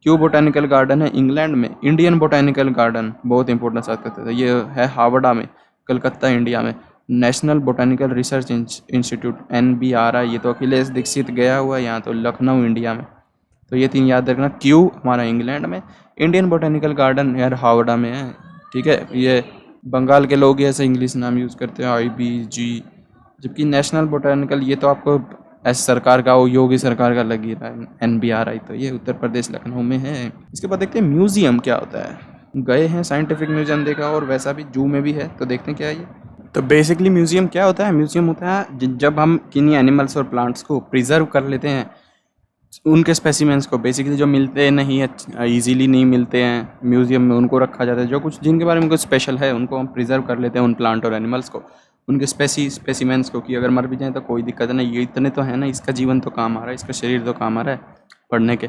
क्यू बोटेनिकल गार्डन है इंग्लैंड में। इंडियन बोटेनिकल गार्डन बहुत इंपॉर्टेंस रखते थे, ये है हावड़ा में, कलकत्ता इंडिया में। National botanical research institute NBRI, ये तो अखिलेश दीक्षित गया हुआ है यहाँ, तो लखनऊ इंडिया में। तो ये 3 याद रखना। क्यू हमारा इंग्लैंड में, इंडियन बोटेनिकल गार्डन यार हावड़ा में है, ठीक है। ये बंगाल के लोग ऐसे इंग्लिश नाम यूज़ करते हैं IBG, जबकि नेशनल बोटेनिकल ये तो आपको ऐसे सरकार का, वो योगी सरकार का लग ही रहा है NBRI, तो ये उत्तर प्रदेश लखनऊ में है। इसके बाद देखते हैं म्यूजियम क्या होता है। गए हैं साइंटिफिक म्यूजियम देखा, और वैसा भी जू में भी है, तो देखते हैं क्या है ये। तो बेसिकली म्यूजियम क्या होता है? म्यूजियम होता है जब हम किन्हीं एनिमल्स और प्लांट्स को प्रिजर्व कर लेते हैं, उनके स्पेसिमेंट्स को बेसिकली जो मिलते नहीं है, ईजीली नहीं मिलते हैं म्यूजियम में, उनको रखा जाता है। जो कुछ जिनके बारे में कुछ स्पेशल है उनको हम प्रिजर्व कर लेते हैं, उन प्लांट और एनिमल्स को, उनके स्पेसिमेंट्स को, कि अगर मर भी जाए तो कोई दिक्कत नहीं, ये इतने तो है ना, इसका जीवन तो काम आ रहा है, इसका शरीर तो काम आ रहा है पढ़ने के।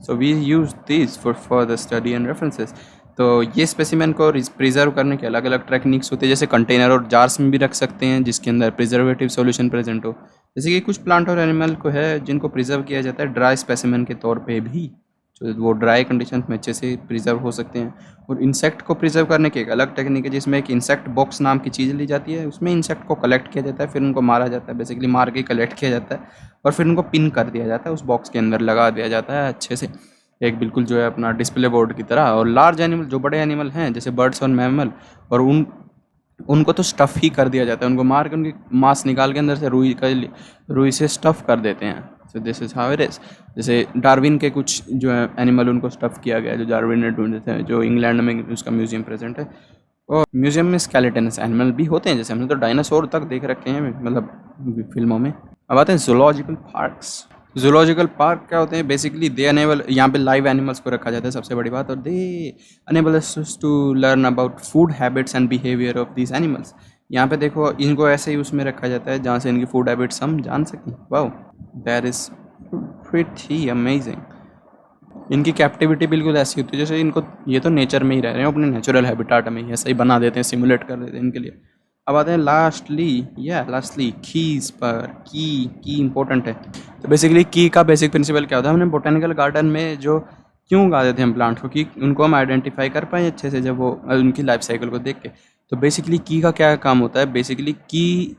So we use this for the study and references. तो ये स्पेसिमेन को प्रिजर्व करने के अलग अलग टेक्निक्स होते हैं, जैसे कंटेनर और जार्स में भी रख सकते हैं जिसके अंदर प्रिजर्वेटिव सॉल्यूशन प्रेजेंट हो। जैसे कि कुछ प्लांट और एनिमल को है जिनको प्रिजर्व किया जाता है ड्राई स्पेसिमेन के तौर पे भी, जो वो ड्राई कंडीशन में अच्छे से प्रिजर्व हो सकते हैं। और इंसेक्ट को प्रिजर्व करने की एक अलग टेक्निक है, जिसमें एक इंसेक्ट बॉक्स नाम की चीज़ ली जाती है, उसमें इंसेक्ट को कलेक्ट किया जाता है, फिर उनको मारा जाता है, बेसिकली मार के कलेक्ट किया जाता है, और फिर उनको पिन कर दिया जाता है, उस बॉक्स के अंदर लगा दिया जाता है अच्छे से, एक बिल्कुल जो है अपना डिस्प्ले बोर्ड की तरह। और लार्ज एनिमल, जो बड़े एनिमल हैं जैसे बर्ड्स और मैमल, और उनको तो स्टफ़ ही कर दिया जाता है, उनको मार के उनकी मांस निकाल के अंदर से रुई से स्टफ़ कर देते हैं। So this is how it is. जैसे डार्विन के कुछ जो है एनिमल उनको स्टफ़ किया गया, जो डार्विन ने ढूंढे थे, जो इंग्लैंड में उसका म्यूजियम प्रेजेंट है। और म्यूजियम में स्केलेटन्स एनिमल भी होते हैं, जैसे हमने तो डायनासोर तक देख रखे हैं मतलब फिल्मों में। अब आते हैं जूलॉजिकल पार्क्स। जूलॉजिकल पार्क क्या होते हैं? बेसिकली दे अनेबल, यहाँ पे लाइव एनिमल्स को रखा जाता है सबसे बड़ी बात, और they enable us to learn about food habits and behaviour of these animals. यहाँ पे देखो इनको ऐसे ही उसमें रखा जाता है जहाँ से इनकी फूड हैबिट्स हम जान सकें। Wow, that is pretty amazing. इनकी कैप्टिविटी बिल्कुल ऐसी होती है जैसे इनको, ये तो नेचर में ही रह रहे हैं, अपने नेचुरल हैबिटाट में ही ऐसा ही बना देते हैं, सिमुलेट कर देते हैं इनके लिए। अब आते हैं लास्टली कीज़ पर। की इंपॉर्टेंट है। तो बेसिकली की का बेसिक प्रिंसिपल क्या होता है? हमने बोटेनिकल गार्डन में जो क्यों उगा देते हैं हम प्लांट को, कि उनको हम आइडेंटिफाई कर पाएँ अच्छे से जब वो उनकी लाइफ साइकिल को देख के। तो बेसिकली की का क्या काम होता है? बेसिकली की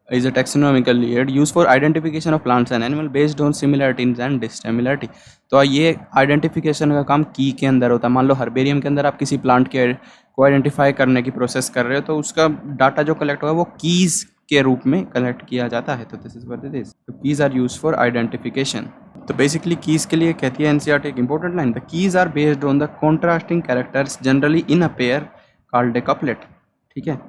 is a taxonomical aid used for identification of plants and animal based on similarities and dissimilarity। तो ये आइडेंटिफिकेशन का काम की के अंदर होता है। मान लो हर्बेरियम के अंदर आप किसी प्लांट के को आइडेंटिफाई करने की प्रोसेस कर रहे हो, तो उसका डाटा जो कलेक्ट होगा वो कीज़ के रूप में कलेक्ट किया जाता है। तो this is what it is. तो keys are used for identification. तो बेसिकली कीज़ के लिए कहती है NCERT एक important line, the keys are based on the contrasting characters generally in a pair called a couplet. ठीक है,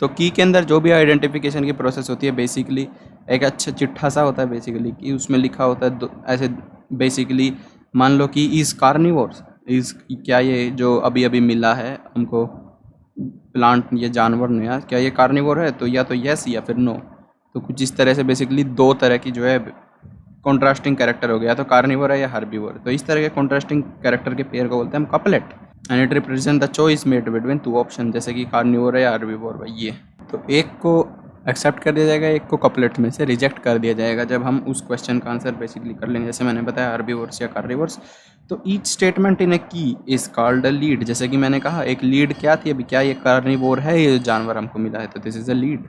तो की के अंदर जो भी आइडेंटिफिकेशन की प्रोसेस होती है बेसिकली एक अच्छा चिट्ठा सा होता है बेसिकली, कि उसमें लिखा होता है ऐसे बेसिकली, मान लो कि इज़ कार्निवोर्स, इज़ क्या ये जो अभी अभी मिला है हमको प्लांट, ये जानवर नया, क्या ये कार्निवोर है? तो या तो यस या फिर नो। तो कुछ इस तरह से बेसिकली दो तरह की जो है कॉन्ट्रास्टिंग कैरेक्टर हो गया, तो कार्निवोर है या हर्बीवोर। तो इस तरह के कॉन्ट्रास्टिंग कैरेक्टर के पेयर को बोलते हैं हम couplet, and it represent the choice made between 2 option, जैसे कि कार्निवोर है या हर्बीवोर भाई ये। तो एक को एक्सेप्ट कर दिया जाएगा, एक को कपलेट में से रिजेक्ट कर दिया जाएगा जब हम उस क्वेश्चन का आंसर बेसिकली कर लेंगे, जैसे मैंने बताया हर्बीवोर्स या कार्निवोर्स। तो ईच स्टेटमेंट इन ए की इज कॉल्ड अ लीड। जैसे कि मैंने कहा एक लीड क्या थी अभी, क्या ये कार्निवोर है ये जानवर हमको मिला है, तो दिस इज अ लीड।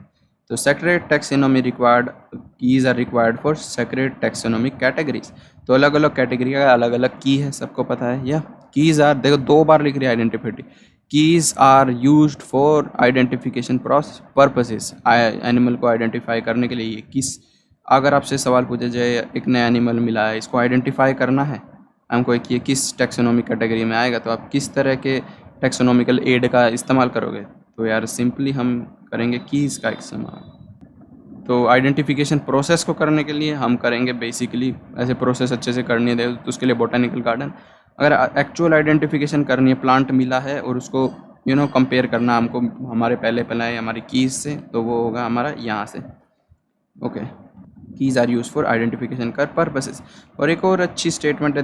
तो separate taxonomy required keys are required for separate taxonomic categories. तो अलग अलग कैटेगरी का अलग अलग की है, सबको पता है। या कीज आर, देखो 2 बार लिख रही है identity, keys are used for identification purposes, animal को आइडेंटिफाई करने के लिए ये किस, अगर आपसे सवाल पूछा जाए एक नया एनिमल मिला है, इसको आइडेंटिफाई करना है हमको, एक ये किस टैक्सोनॉमिक कैटेगरी में आएगा, तो आप किस तरह के टैक्सोनॉमिकल एड का इस्तेमाल करोगे? तो यार सिंपली हम करेंगे कीज़ का इस्तेमाल। तो आइडेंटिफिकेशन प्रोसेस को करने के लिए हम करेंगे बेसिकली, ऐसे प्रोसेस अच्छे से करनी है तो उसके लिए बोटानिकल गार्डन। अगर एक्चुअल आइडेंटिफिकेशन करनी है, प्लांट मिला है और उसको कंपेयर करना हमको हमारे पहले पहले हमारी कीज़ से, तो वो होगा हमारा यहाँ से। Okay, keys are use for identification कर पर्पसेस। और एक और अच्छी स्टेटमेंट है,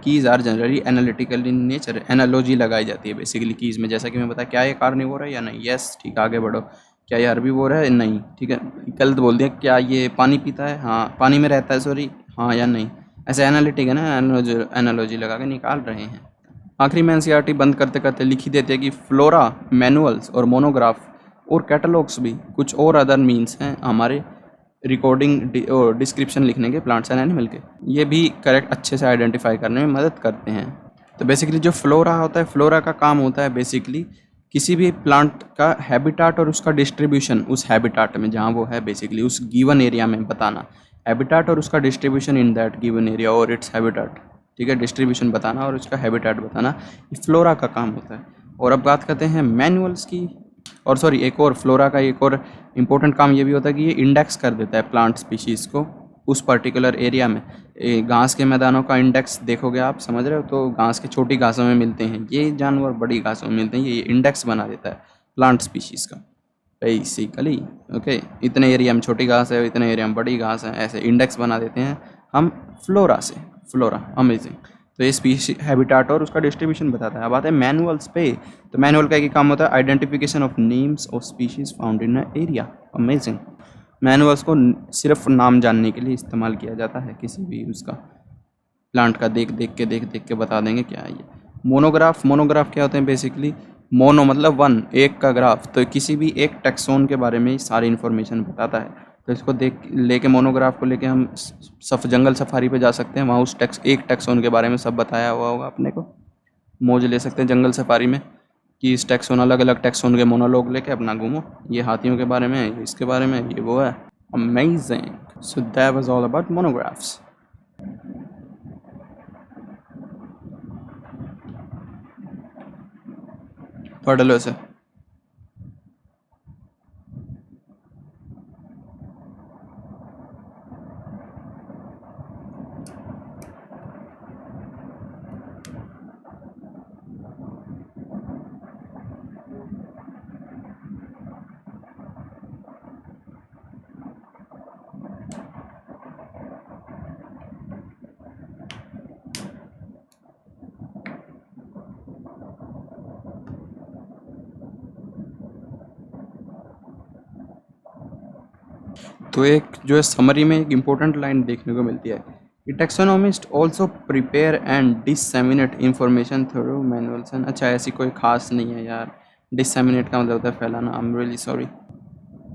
keys are generally analytical in nature. Analogy लगाई जाती है बेसिकली कीज़ में, जैसा कि मैं बताया, क्या ये कार्निवोर है या नहीं, यस ठीक, आगे बढ़ो। क्या ये हर्बीवोर है, नहीं, ठीक है, गलत बोल दिया। क्या ये पानी पीता है, हाँ पानी में रहता है, सॉरी, हाँ या नहीं, ऐसे एनालिटिक है ना, एनालॉजी लगा के निकाल रहे हैं। आखिरी में एनसीईआरटी बंद करते करते लिख ही देते हैं कि फ्लोरा मैनुअल्स और मोनोग्राफ और कैटलॉग्स भी कुछ और अदर मीन्स हैं हमारे रिकॉर्डिंग डिस्क्रिप्शन लिखने के प्लांट्स एंड एनिमल के, ये भी करेक्ट अच्छे से आइडेंटिफाई करने में मदद करते हैं। तो बेसिकली जो फ्लोरा होता है, फ्लोरा का काम होता है बेसिकली किसी भी प्लांट का हैबिटाट और उसका डिस्ट्रीब्यूशन, उस हैबिटाट में जहाँ वो है बेसिकली उस गिवन एरिया में बताना, हैबिटाट और उसका distribution in that given area और इट्स हैबिटाट, ठीक है, डिस्ट्रीब्यूशन बताना और उसका हैबिटाट बताना, ये फ्लोरा का काम होता है। और अब बात करते हैं मैनुअल्स की, और सॉरी एक और फ्लोरा का एक और इम्पोर्टेंट काम ये भी होता है कि ये इंडेक्स कर देता है प्लांट स्पीशीज़ को उस पर्टिकुलर एरिया में। घास के मैदानों का इंडेक्स देखोगे आप, समझ रहे हो, तो घास के छोटी घासों में मिलते हैं ये जानवर, बड़ी घासों में मिलते हैं ये इंडेक्स बना देता है प्लांट स्पीशीज़ का बेसिकली। ओके, इतने एरिया में छोटी घास है, इतने एरिया में बड़ी घास है, ऐसे इंडेक्स बना देते हैं हम फ्लोरा से। Flora amazing. तो ये स्पीशी हैबिटाट और उसका डिस्ट्रीब्यूशन बताता है। अब आते हैं मैनुअल्स पे। तो मैनुअल का एक ही काम होता है, identification of names of species found in area. Amazing. Manuals को सिर्फ नाम जानने के लिए इस्तेमाल किया जाता है, किसी भी उसका प्लांट का देख देख के बता देंगे क्या है ये। मोनोग्राफ क्या होते हैं बेसिकली, मोनो मतलब वन, एक का ग्राफ, तो किसी भी एक टैक्सोन के बारे में सारी इन्फॉर्मेशन बताता है। तो इसको लेके मोनोग्राफ को लेके हम जंगल सफारी पे जा सकते हैं, वहाँ उस एक टैक्सोन के बारे में सब बताया हुआ होगा, अपने को मौज ले सकते हैं जंगल सफारी में कि इस टैक्सोन, अलग अलग टैक्सोन के मोनोलॉग लेके अपना घूमो, ये हाथियों के बारे में, ये इसके बारे में, ये वो है। Amazing. So that was all about monographs. पढ़ लो इसे। तो एक जो है समरी में एक इम्पोर्टेंट लाइन देखने को मिलती है कि taxonomist also prepare and disseminate information through manuals. अच्छा, ऐसी कोई खास नहीं है यार, डिससेमिनेट का मतलब होता है फैलाना। I am really sorry.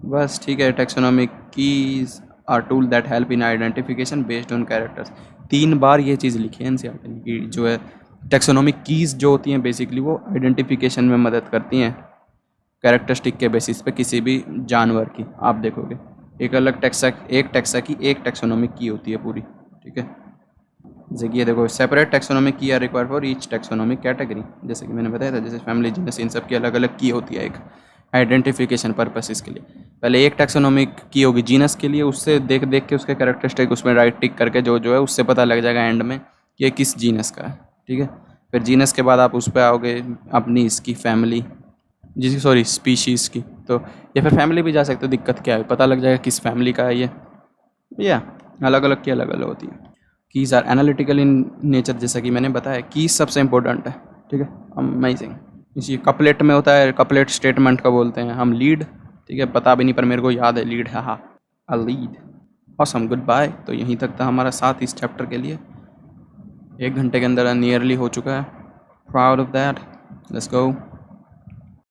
बस ठीक है। Taxonomic keys are tool that help in identification based on characters. 3 बार ये चीज़ लिखी है एनसीईआरटी ने कि जो है टैक्सोनॉमिक कीज जो होती हैं बेसिकली वो आइडेंटिफिकेशन में मदद करती हैं कैरेक्टरिस्टिक के बेसिस पे किसी भी जानवर की। आप देखोगे एक अलग टैक्सा की एक टैक्सोनॉमिक की होती है पूरी, ठीक है। जैसे कि ये देखो, separate taxonomic key are required for each taxonomic category, जैसे कि मैंने बताया था, जैसे फैमिली, जीनस, इन सब की अलग अलग की होती है एक आइडेंटिफिकेशन पर्पसेस के लिए। पहले एक टैक्सोनॉमिक की होगी जीनस के लिए, उससे देख के उसके कैरेक्टरिस्टिक उसमें राइट टिक करके जो है उससे पता लग जाएगा एंड में कि ये किस जीनस का है, ठीक है। फिर जीनस के बाद आप उस पर आओगे अपनी इसकी फैमिली, जी सॉरी स्पीशीज़ की, तो या फिर फैमिली भी जा सकते हो, दिक्कत क्या है, पता लग जाएगा किस फैमिली का है ये। या अलग अलग की अलग अलग होती है। Keys are analytical in nature, जैसा कि मैंने बताया कीज़ सबसे इंपॉर्टेंट है, ठीक है। अमेजिंग। इसी कपलेट में होता है, कपलेट स्टेटमेंट का बोलते हैं हम लीड, ठीक है, पता भी नहीं पर मेरे को याद है लीड है, हाँ a lead. Awesome, goodbye. तो यहीं तक था हमारा साथ इस चैप्टर के लिए। 1 घंटे के अंदर नियरली हो चुका है। Proud of that. Let's go.